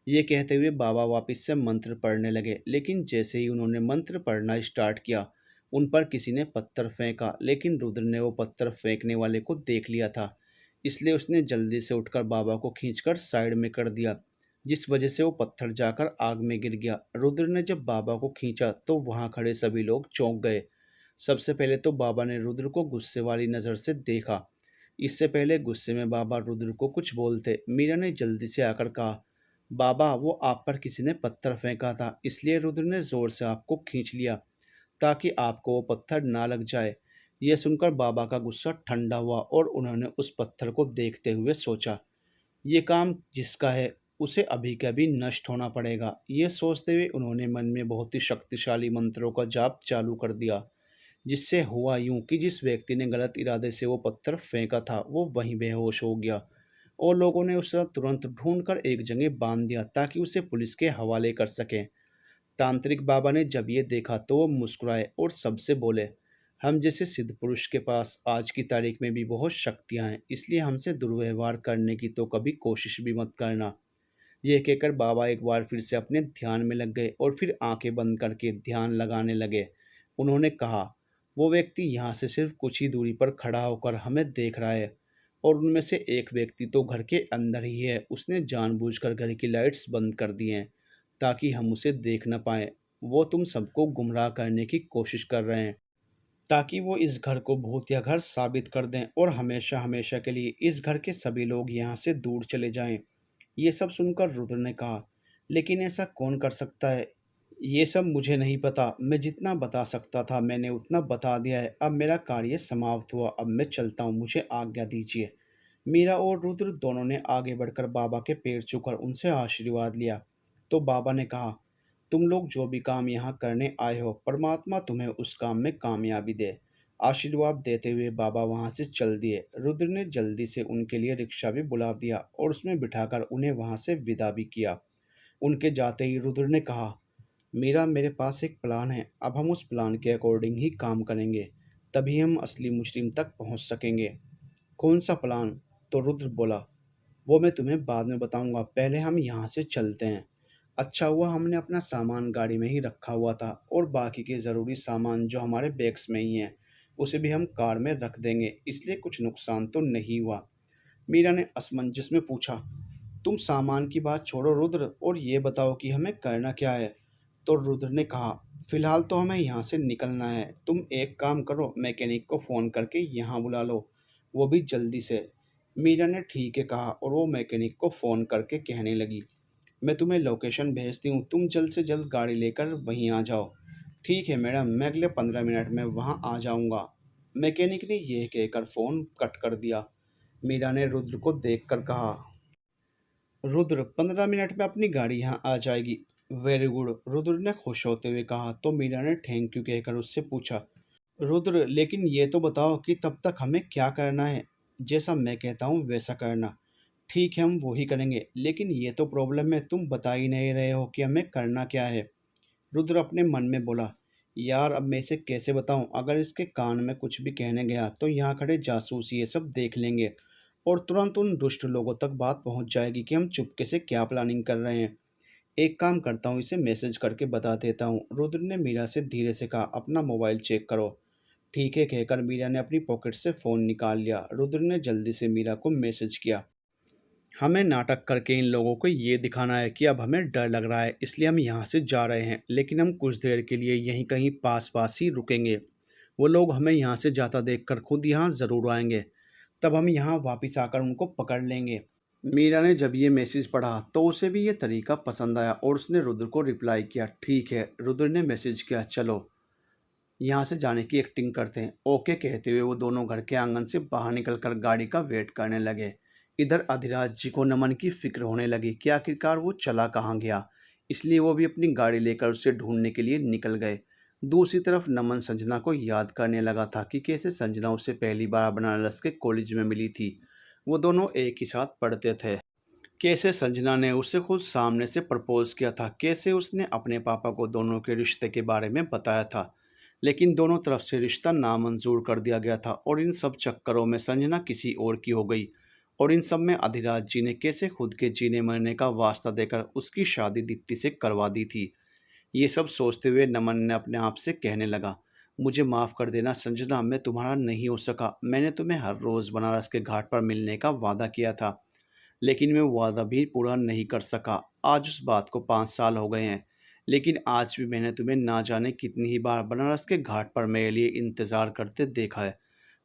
ये कहते हुए बाबा वापस से मंत्र पढ़ने लगे, लेकिन जैसे ही उन्होंने मंत्र पढ़ना स्टार्ट किया उन पर किसी ने पत्थर फेंका, लेकिन रुद्र ने वो पत्थर फेंकने वाले को देख लिया था। इसलिए उसने जल्दी से उठकर बाबा को खींचकर साइड में कर दिया, जिस वजह से वो पत्थर जाकर आग में गिर गया। रुद्र ने जब बाबा को खींचा तो वहाँ खड़े सभी लोग चौंक गए। सबसे पहले तो बाबा ने रुद्र को गुस्से वाली नज़र से देखा। इससे पहले गुस्से में बाबा रुद्र को कुछ बोलते, मीरा ने जल्दी से आकर कहा, बाबा वो आप पर किसी ने पत्थर फेंका था, इसलिए रुद्र ने ज़ोर से आपको खींच लिया ताकि आपको वो पत्थर ना लग जाए। यह सुनकर बाबा का गुस्सा ठंडा हुआ और उन्होंने उस पत्थर को देखते हुए सोचा, ये काम जिसका है उसे अभी के अभी नष्ट होना पड़ेगा। ये सोचते हुए उन्होंने मन में बहुत ही शक्तिशाली मंत्रों का जाप चालू कर दिया, जिससे हुआ यूं कि जिस व्यक्ति ने गलत इरादे से वो पत्थर फेंका था वो वहीं बेहोश हो गया और लोगों ने उसे तुरंत ढूंढकर एक जगह बांध दिया ताकि उसे पुलिस के हवाले कर सकें। तांत्रिक बाबा ने जब ये देखा तो वो मुस्कुराए और सबसे बोले, हम जैसे सिद्ध पुरुष के पास आज की तारीख में भी बहुत शक्तियां हैं, इसलिए हमसे दुर्व्यवहार करने की तो कभी कोशिश भी मत करना। यह कहकर बाबा एक बार फिर से अपने ध्यान में लग गए और फिर आंखें बंद करके ध्यान लगाने लगे। उन्होंने कहा, वो व्यक्ति यहाँ से सिर्फ कुछ ही दूरी पर खड़ा होकर हमें देख रहा है और उनमें से एक व्यक्ति तो घर के अंदर ही है। उसने जानबूझकर घर की लाइट्स बंद कर दी हैं ताकि हम उसे देख न पाएं। वो तुम सबको गुमराह करने की कोशिश कर रहे हैं ताकि वो इस घर को भूतिया घर साबित कर दें और हमेशा हमेशा के लिए इस घर के सभी लोग यहाँ से दूर चले जाएं। ये सब सुनकर रुद्र ने कहा, लेकिन ऐसा कौन कर सकता है? ये सब मुझे नहीं पता, मैं जितना बता सकता था मैंने उतना बता दिया है। अब मेरा कार्य समाप्त हुआ, अब मैं चलता हूँ, मुझे आज्ञा दीजिए। मीरा और रुद्र दोनों ने आगे बढ़कर बाबा के पैर छूकर उनसे आशीर्वाद लिया। तो बाबा ने कहा, तुम लोग जो भी काम यहाँ करने आए हो, परमात्मा तुम्हें उस काम में कामयाबी दे। आशीर्वाद देते हुए बाबा वहाँ से चल दिए। रुद्र ने जल्दी से उनके लिए रिक्शा भी बुला दिया और उसमें बिठाकर उन्हें वहाँ से विदा भी किया। उनके जाते ही रुद्र ने कहा, मीरा, मेरे पास एक प्लान है, अब हम उस प्लान के अकॉर्डिंग ही काम करेंगे, तभी हम असली मुजरिम तक पहुँच सकेंगे। कौन सा प्लान? तो रुद्र बोला, वो मैं तुम्हें बाद में बताऊंगा, पहले हम यहाँ से चलते हैं। अच्छा हुआ हमने अपना सामान गाड़ी में ही रखा हुआ था और बाकी के ज़रूरी सामान जो हमारे बैग्स में ही हैं उसे भी हम कार में रख देंगे, इसलिए कुछ नुकसान तो नहीं हुआ। मीरा ने असमंजस में पूछा, तुम सामान की बात छोड़ो रुद्र, और ये बताओ कि हमें करना क्या है। तो रुद्र ने कहा, फिलहाल तो हमें यहाँ से निकलना है। तुम एक काम करो, मैकेनिक को फ़ोन करके यहाँ बुला लो, वो भी जल्दी से। मीरा ने ठीक है कहा और वो मैकेनिक को फ़ोन करके कहने लगी, मैं तुम्हें लोकेशन भेजती हूँ, तुम जल्द से जल्द गाड़ी लेकर वहीं आ जाओ। ठीक है मैडम, मैं अगले 15 मिनट में वहाँ आ जाऊँगा। मैकेनिक ने यह कहकर फ़ोन कट कर दिया। मीरा ने रुद्र को देखकर कहा, रुद्र 15 मिनट में अपनी गाड़ी यहाँ आ जाएगी। वेरी गुड, रुद्र ने खुश होते हुए कहा। तो मीरा ने थैंक यू कहकर उससे पूछा, रुद्र लेकिन ये तो बताओ कि तब तक हमें क्या करना है। जैसा मैं कहता हूँ वैसा करना। ठीक है, हम वही करेंगे, लेकिन ये तो प्रॉब्लम है, तुम बता ही नहीं रहे हो कि हमें करना क्या है। रुद्र अपने मन में बोला, यार अब मैं इसे कैसे बताऊं, अगर इसके कान में कुछ भी कहने गया तो यहाँ खड़े जासूस ये सब देख लेंगे और तुरंत उन दुष्ट लोगों तक बात पहुंच जाएगी कि हम चुपके से क्या प्लानिंग कर रहे हैं। एक काम करता हूँ, इसे मैसेज करके बता देता हूँ। रुद्र ने मीरा से धीरे से कहा, अपना मोबाइल चेक करो। ठीक है कहकर मीरा ने अपनी पॉकेट से फ़ोन निकाल लिया। रुद्र ने जल्दी से मीरा को मैसेज किया, हमें नाटक करके इन लोगों को ये दिखाना है कि अब हमें डर लग रहा है, इसलिए हम यहाँ से जा रहे हैं, लेकिन हम कुछ देर के लिए यहीं कहीं पास पास ही रुकेंगे। वो लोग हमें यहाँ से जाता देखकर खुद यहाँ ज़रूर आएंगे, तब हम यहाँ वापस आकर उनको पकड़ लेंगे। मीरा ने जब ये मैसेज पढ़ा तो उसे भी ये तरीका पसंद आया और उसने रुद्र को रिप्लाई किया, ठीक है। रुद्र ने मैसेज किया, चलो यहाँ से जाने की एक्टिंग करते हैं। ओके कहते हुए वो दोनों घर के आंगन से बाहर निकलकर गाड़ी का वेट करने लगे। इधर अधिराज जी को नमन की फिक्र होने लगी कि आखिरकार वो चला कहाँ गया, इसलिए वो भी अपनी गाड़ी लेकर उसे ढूंढने के लिए निकल गए। दूसरी तरफ नमन संजना को याद करने लगा था कि कैसे संजना उसे पहली बार बनारस के कॉलेज में मिली थी। वो दोनों एक ही साथ पढ़ते थे। कैसे संजना ने उसे खुद सामने से प्रपोज किया था, कैसे उसने अपने पापा को दोनों के रिश्ते के बारे में बताया था, लेकिन दोनों तरफ से रिश्ता नामंजूर कर दिया गया था और इन सब चक्करों में संजना किसी और की हो गई। और इन सब में अधिराज जी ने कैसे खुद के जीने मरने का वास्ता देकर उसकी शादी दीप्ति से करवा दी थी। ये सब सोचते हुए नमन ने अपने आप से कहने लगा, मुझे माफ़ कर देना संजना, मैं तुम्हारा नहीं हो सका। मैंने तुम्हें हर रोज़ बनारस के घाट पर मिलने का वादा किया था, लेकिन मैं वो वादा भी पूरा नहीं कर सका। आज उस बात को 5 साल हो गए हैं, लेकिन आज भी मैंने तुम्हें ना जाने कितनी ही बार बनारस के घाट पर मेरे लिए इंतज़ार करते देखा है,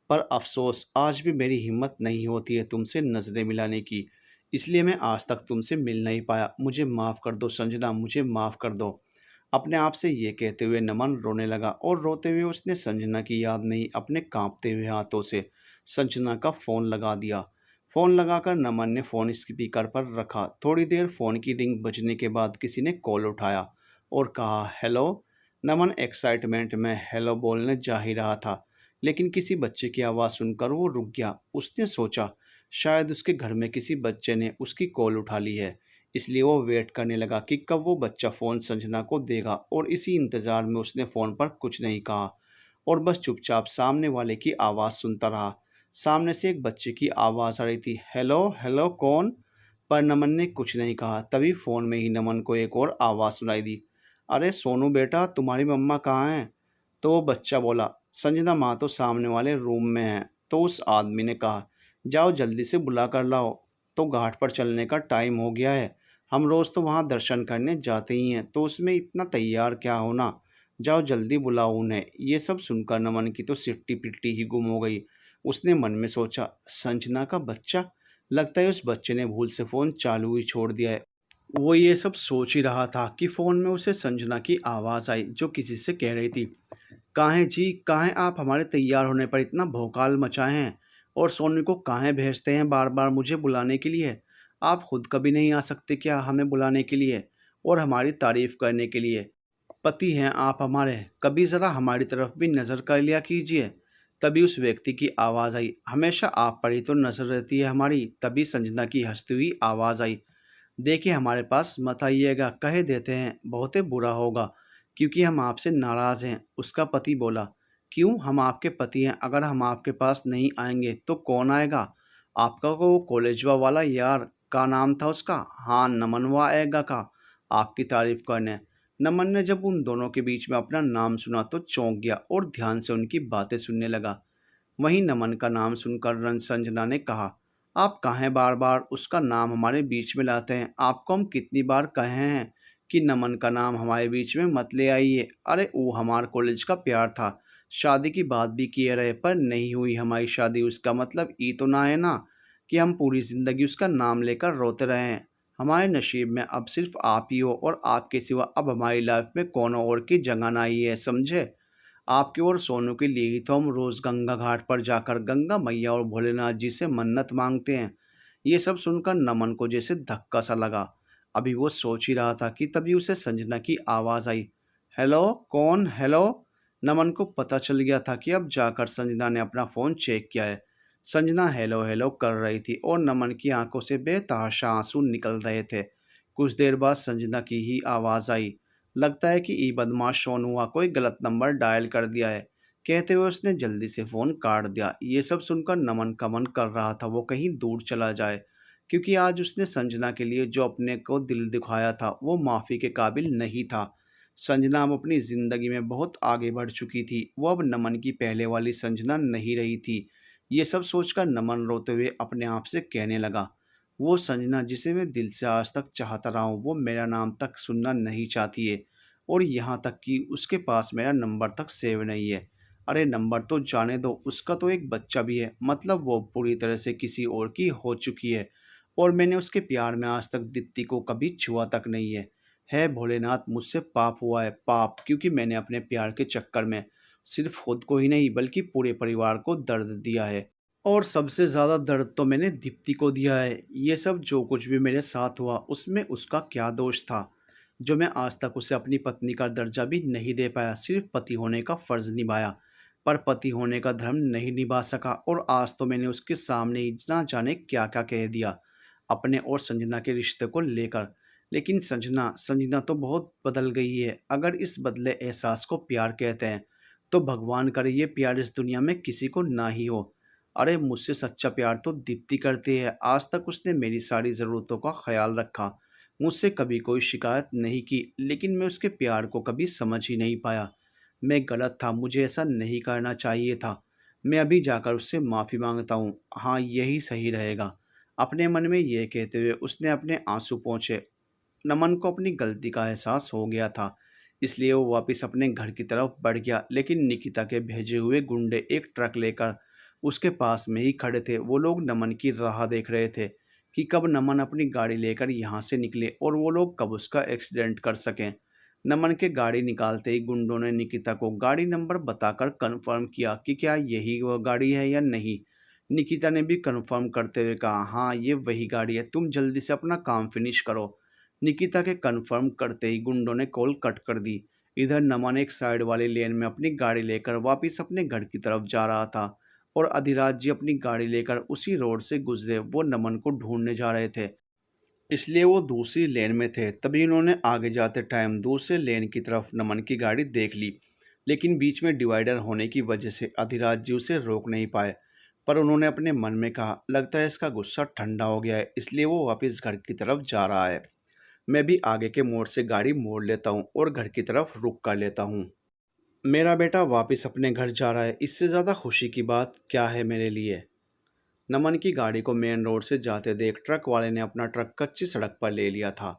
पर अफ़सोस आज भी मेरी हिम्मत नहीं होती है तुमसे नज़रें मिलाने की, इसलिए मैं आज तक तुमसे मिल नहीं पाया। मुझे माफ़ कर दो संजना, मुझे माफ़ कर दो। अपने आप से ये कहते हुए नमन रोने लगा और रोते हुए उसने संजना की याद में ही अपने कांपते हुए हाथों से संजना का फ़ोन लगा दिया। फ़ोन लगाकर नमन ने फ़ोन स्पीकर पर रखा। थोड़ी देर फ़ोन की रिंग बजने के बाद किसी ने कॉल उठाया और कहा, हेलो। नमन एक्साइटमेंट में हेलो बोलने जा ही रहा था, लेकिन किसी बच्चे की आवाज़ सुनकर वो रुक गया। उसने सोचा शायद उसके घर में किसी बच्चे ने उसकी कॉल उठा ली है, इसलिए वो वेट करने लगा कि कब वो बच्चा फ़ोन संजना को देगा, और इसी इंतज़ार में उसने फ़ोन पर कुछ नहीं कहा और बस चुपचाप सामने वाले की आवाज़ सुनता रहा। सामने से एक बच्चे की आवाज़ आ रही थी, हेलो हेलो कौन। पर नमन ने कुछ नहीं कहा। तभी फ़ोन में ही नमन को एक और आवाज़ सुनाई दी, अरे सोनू बेटा, तुम्हारी मम्मा कहाँ हैं। तो वो बच्चा बोला, संजना माँ तो सामने वाले रूम में है। तो उस आदमी ने कहा, जाओ जल्दी से बुला कर लाओ, तो घाट पर चलने का टाइम हो गया है। हम रोज़ तो वहाँ दर्शन करने जाते ही हैं, तो उसमें इतना तैयार क्या होना। जाओ जल्दी बुलाओ उन्हें। ये सब सुनकर नमन की तो सिट्टी पिट्टी ही गुम हो गई। उसने मन में सोचा, संजना का बच्चा, लगता है उस बच्चे ने भूल से फ़ोन चालू ही छोड़ दिया है। वो ये सब सोच ही रहा था कि फ़ोन में उसे संजना की आवाज़ आई जो किसी से कह रही थी, "काहे जी, काहे आप हमारे तैयार होने पर इतना भौकाल मचाए हैं और सोनू को काहे भेजते हैं बार-बार मुझे बुलाने के लिए? आप खुद कभी नहीं आ सकते क्या हमें बुलाने के लिए और हमारी तारीफ़ करने के लिए? पति हैं आप हमारे, कभी ज़रा हमारी तरफ भी नज़र कर लिया कीजिए।" तभी उस व्यक्ति की आवाज़ आई, "हमेशा आप पर ही तो नज़र रहती है हमारी।" तभी संजना की हँसती हुई आवाज़ आई, "देखिए हमारे पास मत आइएगा, कह देते हैं बहुत ही बुरा होगा क्योंकि हम आपसे नाराज़ हैं।" उसका पति बोला, "क्यों? हम आपके पति हैं, अगर हम आपके पास नहीं आएँगे तो कौन आएगा? आपका वो कॉलेजवा वाला यार, क्या नाम था उसका? हाँ, नमनवा आएगा का आपकी तारीफ़ करने।" नमन ने जब उन दोनों के बीच में अपना नाम सुना तो चौंक गया और ध्यान से उनकी बातें सुनने लगा। वहीं नमन का नाम सुनकर रन संजना ने कहा, "आप काहे बार बार उसका नाम हमारे बीच में लाते हैं? आपको हम कितनी बार कहे हैं कि नमन का नाम हमारे बीच में मत ले आइए। अरे वो हमारे कॉलेज का प्यार था, शादी की बात भी किए रहे पर नहीं हुई हमारी शादी। उसका मतलब ये तो ना है ना कि हम पूरी ज़िंदगी उसका नाम लेकर रोते रहे हैं। हमारे नसीब में अब सिर्फ आप ही हो और आपके सिवा अब हमारी लाइफ में कौन और की जगह ना ही है, समझे? आपके और सोनू के लिए ही तो हम रोज़ गंगा घाट पर जाकर गंगा मैया और भोलेनाथ जी से मन्नत मांगते हैं।" ये सब सुनकर नमन को जैसे धक्का सा लगा। अभी वो सोच ही रहा था कि तभी उसे संजना की आवाज़ आई, "हेलो, कौन? हेलो?" नमन को पता चल गया था कि अब जाकर संजना ने अपना फ़ोन चेक किया है। संजना हेलो हेलो कर रही थी और नमन की आंखों से बेतहाशा आंसू निकल रहे थे। कुछ देर बाद संजना की ही आवाज़ आई, "लगता है कि ई बदमाश सोनुआ कोई गलत नंबर डायल कर दिया है।" कहते हुए उसने जल्दी से फ़ोन काट दिया। ये सब सुनकर नमन का मन कर रहा था वो कहीं दूर चला जाए, क्योंकि आज उसने संजना के लिए जो अपने को दिल दिखाया था वो माफ़ी के काबिल नहीं था। संजना अब अपनी ज़िंदगी में बहुत आगे बढ़ चुकी थी, वो अब नमन की पहले वाली संजना नहीं रही थी। ये सब सोचकर नमन रोते हुए अपने आप से कहने लगा, "वो संजना जिसे मैं दिल से आज तक चाहता रहा हूँ वो मेरा नाम तक सुनना नहीं चाहती है और यहाँ तक कि उसके पास मेरा नंबर तक सेव नहीं है। अरे नंबर तो जाने दो, उसका तो एक बच्चा भी है, मतलब वो पूरी तरह से किसी और की हो चुकी है और मैंने उसके प्यार में आज तक दीप्ति को कभी छुआ तक नहीं है। है भोलेनाथ, मुझसे पाप हुआ है, पाप, क्योंकि मैंने अपने प्यार के चक्कर में सिर्फ खुद को ही नहीं बल्कि पूरे परिवार को दर्द दिया है और सबसे ज़्यादा दर्द तो मैंने दीप्ति को दिया है। ये सब जो कुछ भी मेरे साथ हुआ उसमें उसका क्या दोष था जो मैं आज तक उसे अपनी पत्नी का दर्जा भी नहीं दे पाया, सिर्फ पति होने का फ़र्ज़ निभाया पर पति होने का धर्म नहीं निभा सका और आज तो मैंने उसके सामने ही ना जाने क्या क्या कह दिया अपने और संजना के रिश्ते को लेकर। लेकिन संजना संजना तो बहुत बदल गई है। अगर इस बदले एहसास को प्यार कहते हैं तो भगवान करे ये प्यार इस दुनिया में किसी को ना ही हो। अरे मुझसे सच्चा प्यार तो दीप्ति करती है, आज तक उसने मेरी सारी ज़रूरतों का ख्याल रखा, मुझसे कभी कोई शिकायत नहीं की, लेकिन मैं उसके प्यार को कभी समझ ही नहीं पाया। मैं गलत था, मुझे ऐसा नहीं करना चाहिए था। मैं अभी जाकर उससे माफ़ी मांगता हूँ, हाँ यही सही रहेगा। अपने मन में ये कहते हुए उसने अपने आंसू पोंछे। नमन को अपनी गलती का एहसास हो गया था, इसलिए वो वापस अपने घर की तरफ बढ़ गया, लेकिन निकिता के भेजे हुए गुंडे एक ट्रक लेकर उसके पास में ही खड़े थे। वो लोग नमन की राह देख रहे थे कि कब नमन अपनी गाड़ी लेकर यहाँ से निकले और वो लोग कब उसका एक्सीडेंट कर सकें। नमन के गाड़ी निकालते ही गुंडों ने निकिता को गाड़ी नंबर बताकर कन्फर्म किया कि क्या यही वह गाड़ी है या नहीं। निकिता ने भी कन्फर्म करते हुए कहा, "हाँ ये वही गाड़ी है, तुम जल्दी से अपना काम फिनिश करो।" निकिता के कन्फर्म करते ही गुंडों ने कॉल कट कर दी। इधर नमन एक साइड वाली लेन में अपनी गाड़ी लेकर वापस अपने घर की तरफ जा रहा था और अधिराज जी अपनी गाड़ी लेकर उसी रोड से गुजरे वो नमन को ढूंढने जा रहे थे, इसलिए वो दूसरी लेन में थे। तभी उन्होंने आगे जाते टाइम दूसरे लेन की तरफ नमन की गाड़ी देख ली, लेकिन बीच में डिवाइडर होने की वजह से अधिराज जी उसे रोक नहीं पाए। पर उन्होंने अपने मन में कहा, लगता है इसका गुस्सा ठंडा हो गया है, इसलिए वो वापस घर की तरफ जा रहा है। मैं भी आगे के मोड़ से गाड़ी मोड़ लेता हूँ और घर की तरफ रुक कर लेता हूँ। मेरा बेटा वापस अपने घर जा रहा है, इससे ज़्यादा खुशी की बात क्या है मेरे लिए। नमन की गाड़ी को मेन रोड से जाते देख ट्रक वाले ने अपना ट्रक कच्ची सड़क पर ले लिया था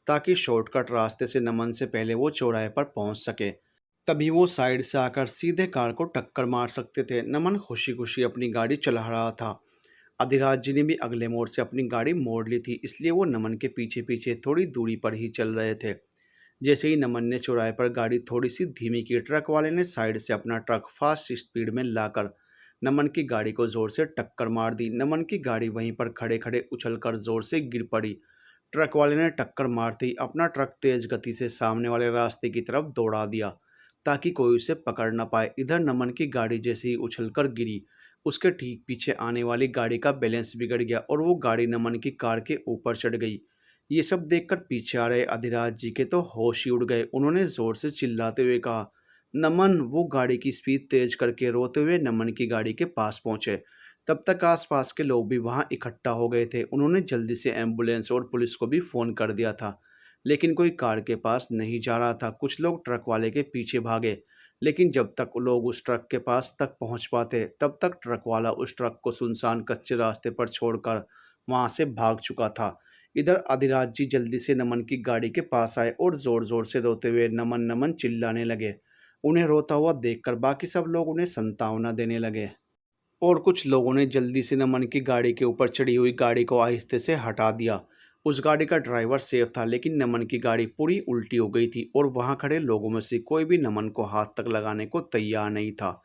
ताकि शॉर्टकट रास्ते से नमन से पहले वो चौराहे पर पहुंच सके। तभी वो साइड से आकर सीधे कार को टक्कर मार सकते थे। नमन खुशी खुशी अपनी गाड़ी चला रहा था। अधिराज जी ने भी अगले मोड़ से अपनी गाड़ी मोड़ ली थी, इसलिए वो नमन के पीछे पीछे थोड़ी दूरी पर ही चल रहे थे। जैसे ही नमन ने चौराहे पर गाड़ी थोड़ी सी धीमी की, ट्रक वाले ने साइड से अपना ट्रक फास्ट स्पीड में लाकर नमन की गाड़ी को जोर से टक्कर मार दी। नमन की गाड़ी वहीं पर खड़े खड़े उछलकर जोर से गिर पड़ी। ट्रक वाले ने टक्कर मारते ही अपना ट्रक तेज गति से सामने वाले रास्ते की तरफ दौड़ा दिया ताकि कोई उसे पकड़ न पाए। इधर नमन की गाड़ी जैसे ही उछलकर गिरी, उसके ठीक पीछे आने वाली गाड़ी का बैलेंस बिगड़ गया और वो गाड़ी नमन की कार के ऊपर चढ़ गई। ये सब देखकर पीछे आ रहे अधिराज जी के तो होश ही उड़ गए। उन्होंने जोर से चिल्लाते हुए कहा, नमन! वो गाड़ी की स्पीड तेज करके रोते हुए नमन की गाड़ी के पास पहुंचे। तब तक आसपास के लोग भी वहां इकट्ठा हो गए थे। उन्होंने जल्दी से एम्बुलेंस और पुलिस को भी फ़ोन कर दिया था, लेकिन कोई कार के पास नहीं जा रहा था। कुछ लोग ट्रक वाले के पीछे भागे, लेकिन जब तक लोग उस ट्रक के पास तक पहुंच पाते, तब तक ट्रक वाला उस ट्रक को सुनसान कच्चे रास्ते पर छोड़कर वहां से भाग चुका था। इधर अधिराज जी जल्दी से नमन की गाड़ी के पास आए और ज़ोर ज़ोर से रोते हुए नमन नमन चिल्लाने लगे। उन्हें रोता हुआ देखकर बाकी सब लोग उन्हें संतावना देने लगे और कुछ लोगों ने जल्दी से नमन की गाड़ी के ऊपर चढ़ी हुई गाड़ी को आहिस्ते से हटा दिया। उस गाड़ी का ड्राइवर सेफ था, लेकिन नमन की गाड़ी पूरी उल्टी हो गई थी और वहां खड़े लोगों में से कोई भी नमन को हाथ तक लगाने को तैयार नहीं था।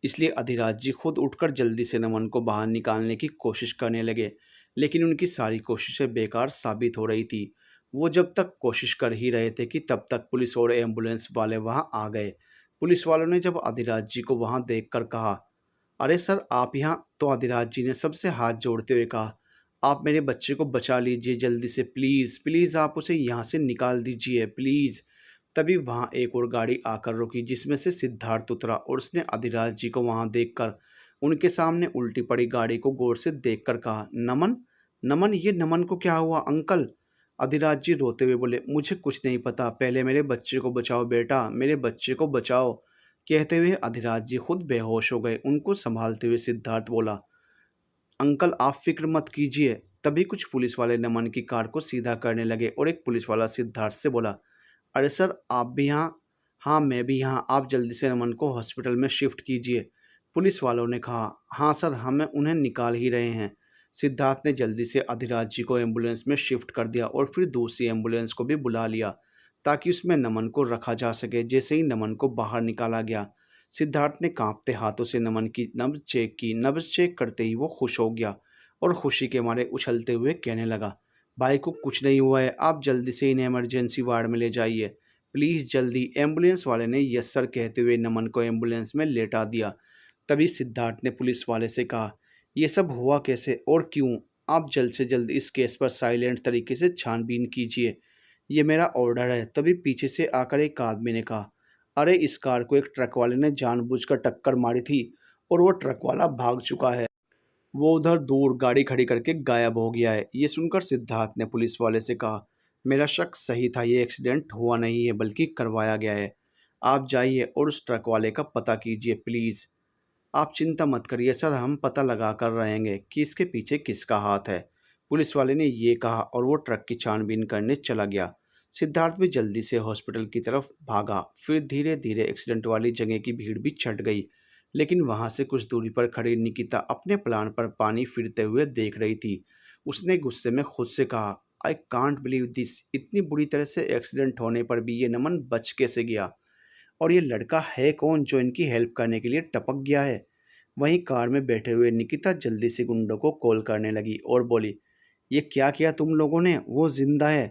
इसलिए अधिराज जी खुद उठकर जल्दी से नमन को बाहर निकालने की कोशिश करने लगे, लेकिन उनकी सारी कोशिशें बेकार साबित हो रही थी। वो जब तक कोशिश कर ही रहे थे कि तब तक पुलिस और एम्बुलेंस वाले वहां आ गए। पुलिस वालों ने जब अधिराज जी को वहां देखकर कहा, अरे सर, आप यहाँ? तो अधिराज जी ने सबसे हाथ जोड़ते हुए कहा, आप मेरे बच्चे को बचा लीजिए जल्दी से, प्लीज़ प्लीज़ आप उसे यहाँ से निकाल दीजिए प्लीज़। तभी वहाँ एक और गाड़ी आकर रुकी, जिसमें से सिद्धार्थ उतरा और उसने अधिराज जी को वहाँ देखकर उनके सामने उल्टी पड़ी गाड़ी को गौर से देखकर कहा, नमन! नमन, ये नमन को क्या हुआ अंकल? अधिराज जी रोते हुए बोले, मुझे कुछ नहीं पता, पहले मेरे बच्चे को बचाओ बेटा, मेरे बच्चे को बचाओ। कहते हुए अधिराज जी खुद बेहोश हो गए। उनको संभालते हुए सिद्धार्थ बोला, अंकल आप फिक्र मत कीजिए। तभी कुछ पुलिस वाले नमन की कार को सीधा करने लगे और एक पुलिस वाला सिद्धार्थ से बोला, अरे सर, आप भी यहाँ? हाँ, मैं भी यहाँ। आप जल्दी से नमन को हॉस्पिटल में शिफ्ट कीजिए। पुलिस वालों ने कहा, हाँ सर, हम उन्हें निकाल ही रहे हैं। सिद्धार्थ ने जल्दी से अधिराज जी को एम्बुलेंस में शिफ्ट कर दिया और फिर दूसरी एम्बुलेंस को भी बुला लिया ताकि उसमें नमन को रखा जा सके। जैसे ही नमन को बाहर निकाला गया, सिद्धार्थ ने कांपते हाथों से नमन की नब्ज चेक की। नब्ज चेक करते ही वो खुश हो गया और खुशी के मारे उछलते हुए कहने लगा, भाई को कुछ नहीं हुआ है, आप जल्दी से इन्हें इमरजेंसी वार्ड में ले जाइए, प्लीज़ जल्दी। एम्बुलेंस वाले ने यस सर कहते हुए नमन को एम्बुलेंस में लेटा दिया। तभी सिद्धार्थ ने पुलिस वाले से कहा, ये सब हुआ कैसे और क्यों? आप जल्द से जल्द इस केस पर साइलेंट तरीके से छानबीन कीजिए, ये मेरा ऑर्डर है। तभी पीछे से आकर एक आदमी ने कहा, अरे इस कार को एक ट्रक वाले ने जानबूझकर टक्कर मारी थी और वो ट्रक वाला भाग चुका है। वो उधर दूर गाड़ी खड़ी करके गायब हो गया है। ये सुनकर सिद्धार्थ ने पुलिस वाले से कहा, मेरा शक सही था, ये एक्सीडेंट हुआ नहीं है बल्कि करवाया गया है। आप जाइए और उस ट्रक वाले का पता कीजिए प्लीज़। आप चिंता मत करिए सर, हम पता लगा कर रहेंगे कि इसके पीछे किसका हाथ है। पुलिस वाले ने ये कहा और वो ट्रक की छानबीन करने चला गया। सिद्धार्थ भी जल्दी से हॉस्पिटल की तरफ भागा। फिर धीरे धीरे एक्सीडेंट वाली जगह की भीड़ भी छट गई, लेकिन वहां से कुछ दूरी पर खड़ी निकिता अपने प्लान पर पानी फिरते हुए देख रही थी। उसने गुस्से में खुद से कहा, आई कांट बिलीव दिस, इतनी बुरी तरह से एक्सीडेंट होने पर भी ये नमन बच कैसे गया? और ये लड़का है कौन जो इनकी हेल्प करने के लिए टपक गया है? वहीं कार में बैठे हुए निकिता जल्दी से गुंडों को कॉल करने लगी और बोली, ये क्या किया तुम लोगों ने? वो जिंदा है।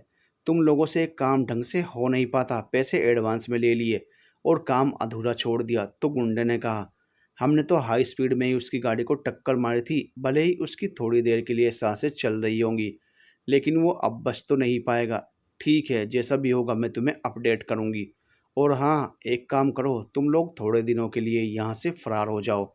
तुम लोगों से एक काम ढंग से हो नहीं पाता, पैसे एडवांस में ले लिए और काम अधूरा छोड़ दिया। तो गुंडे ने कहा, हमने तो हाई स्पीड में ही उसकी गाड़ी को टक्कर मारी थी, भले ही उसकी थोड़ी देर के लिए सांसें चल रही होंगी, लेकिन वो अब बच तो नहीं पाएगा। ठीक है, जैसा भी होगा मैं तुम्हें अपडेट करूंगी। और हाँ, एक काम करो, तुम लोग थोड़े दिनों के लिए यहाँ से फरार हो जाओ।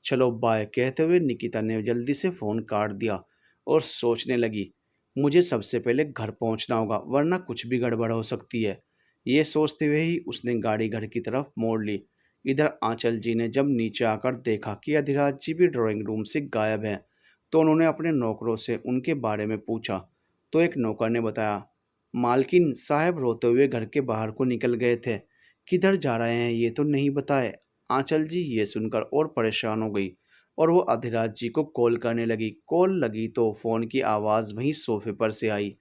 चलो बाय। कहते हुए निकिता ने जल्दी से फ़ोन काट दिया और सोचने लगी, मुझे सबसे पहले घर पहुंचना होगा वरना कुछ भी गड़बड़ हो सकती है। ये सोचते हुए ही उसने गाड़ी घर की तरफ मोड़ ली। इधर आंचल जी ने जब नीचे आकर देखा कि अधिराज जी भी ड्राइंग रूम से गायब हैं, तो उन्होंने अपने नौकरों से उनके बारे में पूछा। तो एक नौकर ने बताया, मालकिन साहब रोते हुए घर के बाहर को निकल गए थे, किधर जा रहे हैं ये तो नहीं बताए। आंचल जी ये सुनकर और परेशान हो गई। और वो अधिराज जी को कॉल करने लगी। कॉल लगी तो फ़ोन की आवाज़ वहीं सोफ़े पर से आई।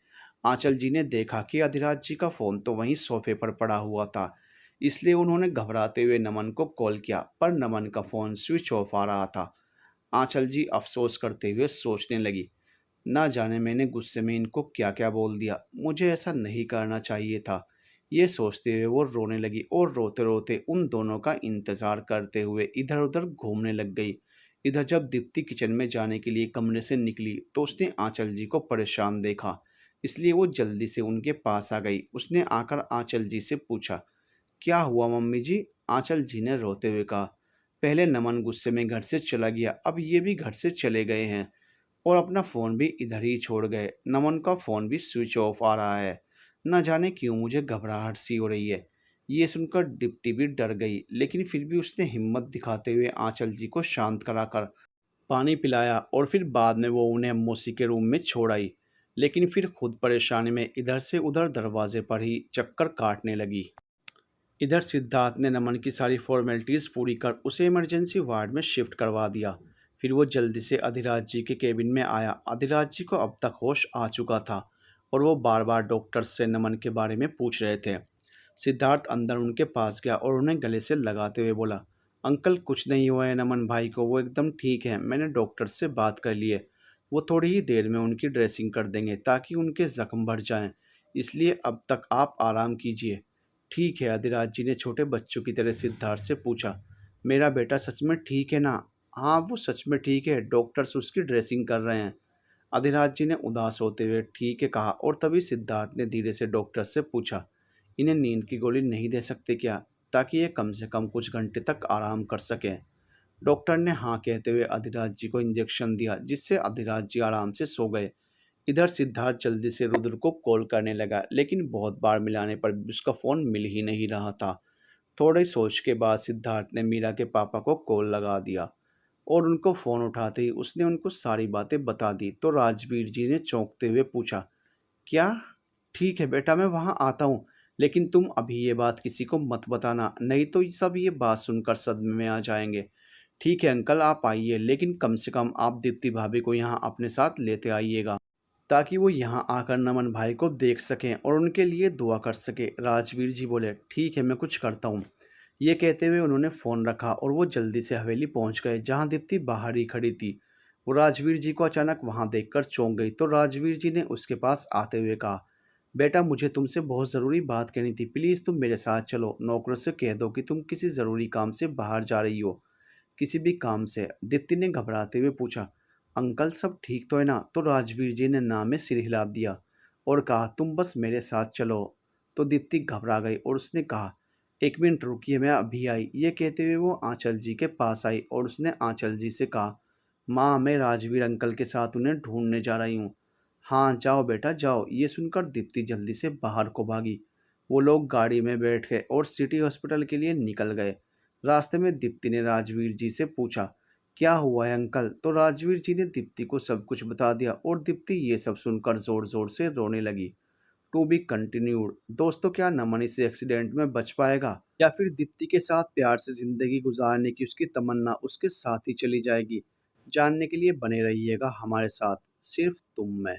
आंचल जी ने देखा कि अधिराज जी का फ़ोन तो वहीं सोफ़े पर पड़ा हुआ था। इसलिए उन्होंने घबराते हुए नमन को कॉल किया, पर नमन का फ़ोन स्विच ऑफ आ रहा था। आंचल जी अफ़सोस करते हुए सोचने लगी, ना जाने मैंने गुस्से में इनको क्या-क्या बोल दिया। मुझे ऐसा नहीं करना चाहिए था। ये सोचते हुए वो रोने लगी और रोते-रोते उन दोनों का इंतज़ार करते हुए इधर-उधर घूमने लग गई। इधर जब दीप्ति किचन में जाने के लिए कमरे से निकली तो उसने आंचल जी को परेशान देखा। इसलिए वो जल्दी से उनके पास आ गई। उसने आकर आंचल जी से पूछा, क्या हुआ मम्मी जी? आंचल जी ने रोते हुए कहा, पहले नमन गुस्से में घर से चला गया, अब ये भी घर से चले गए हैं और अपना फ़ोन भी इधर ही छोड़ गए। नमन का फ़ोन भी स्विच ऑफ आ रहा है। न जाने क्यों मुझे घबराहट सी हो रही है। ये सुनकर दीप्ति भी डर गई, लेकिन फिर भी उसने हिम्मत दिखाते हुए आंचल जी को शांत कराकर पानी पिलाया और फिर बाद में वो उन्हें मौसी के रूम में छोड़ आई। लेकिन फिर खुद परेशानी में इधर से उधर दरवाजे पर ही चक्कर काटने लगी। इधर सिद्धार्थ ने नमन की सारी फॉर्मेलिटीज़ पूरी कर उसे इमरजेंसी वार्ड में शिफ्ट करवा दिया। फिर वो जल्दी से अधिराज जी के केबिन में आया। अधिराज जी को अब तक होश आ चुका था और वो बार बार डॉक्टर से नमन के बारे में पूछ रहे थे। सिद्धार्थ अंदर उनके पास गया और उन्हें गले से लगाते हुए बोला, अंकल कुछ नहीं हुआ है नमन भाई को, वो एकदम ठीक है। मैंने डॉक्टर से बात कर ली है। वो थोड़ी ही देर में उनकी ड्रेसिंग कर देंगे ताकि उनके ज़ख्म भर जाएं। इसलिए अब तक आप आराम कीजिए। ठीक है, अधिराज जी ने छोटे बच्चों की तरह सिद्धार्थ से पूछा, मेरा बेटा सच में ठीक है ना? हाँ, वो सच में ठीक है, डॉक्टर्स उसकी ड्रेसिंग कर रहे हैं। अधिराज जी ने उदास होते हुए ठीक है कहा और तभी सिद्धार्थ ने धीरे से डॉक्टर से पूछा, इन्हें नींद की गोली नहीं दे सकते क्या, ताकि ये कम से कम कुछ घंटे तक आराम कर सकें? डॉक्टर ने हाँ कहते हुए अधिराज जी को इंजेक्शन दिया, जिससे अधिराज जी आराम से सो गए। इधर सिद्धार्थ जल्दी से रुद्र को कॉल करने लगा, लेकिन बहुत बार मिलाने पर भी उसका फ़ोन मिल ही नहीं रहा था। थोड़ी सोच के बाद सिद्धार्थ ने मीरा के पापा को कॉल लगा दिया और उनको फ़ोन उठाते ही उसने उनको सारी बातें बता दी। तो राजवीर जी ने चौंकते हुए पूछा, क्या? ठीक है बेटा, मैं वहाँ आता हूँ, लेकिन तुम अभी ये बात किसी को मत बताना, नहीं तो सब ये बात सुनकर सदमे में आ जाएंगे। ठीक है अंकल, आप आइए, लेकिन कम से कम आप दीप्ति भाभी को यहाँ अपने साथ लेते आइएगा, ताकि वो यहाँ आकर नमन भाई को देख सकें और उनके लिए दुआ कर सके। राजवीर जी बोले, ठीक है मैं कुछ करता हूँ। ये कहते हुए उन्होंने फ़ोन रखा और वो जल्दी से हवेली पहुँच गए, जहाँ दीप्ति बाहर ही खड़ी थी। वो राजवीर जी को अचानक वहाँ देखकर चौंक गई। तो राजवीर जी ने उसके पास आते हुए कहा, बेटा मुझे तुमसे बहुत ज़रूरी बात कहनी थी, प्लीज़ तुम मेरे साथ चलो। नौकरों से कह दो कि तुम किसी ज़रूरी काम से बाहर जा रही हो। किसी भी काम से? दीप्ति ने घबराते हुए पूछा, अंकल सब ठीक तो है ना? तो राजवीर जी ने ना में सिर हिला दिया और कहा, तुम बस मेरे साथ चलो। तो दीप्ति घबरा गई और उसने कहा, एक मिनट रुकिए, मैं अभी आई। ये कहते हुए वो आंचल जी के पास आई और उसने आंचल जी से कहा, माँ मैं राजवीर अंकल के साथ उन्हें ढूंढने जा रही हूँ। हाँ जाओ बेटा जाओ। ये सुनकर दीप्ति जल्दी से बाहर को भागी। वो लोग गाड़ी में बैठ गए और सिटी हॉस्पिटल के लिए निकल गए। रास्ते में दीप्ति ने राजवीर जी से पूछा, क्या हुआ है अंकल? तो राजवीर जी ने दीप्ति को सब कुछ बता दिया और दीप्ति ये सब सुनकर जोर जोर से रोने लगी। To be continued. दोस्तों, क्या नमन इस एक्सीडेंट में बच पाएगा या फिर दीप्ति के साथ प्यार से जिंदगी गुजारने की उसकी तमन्ना उसके साथ ही चली जाएगी? जानने के लिए बने रहिएगा हमारे साथ, सिर्फ तुम में।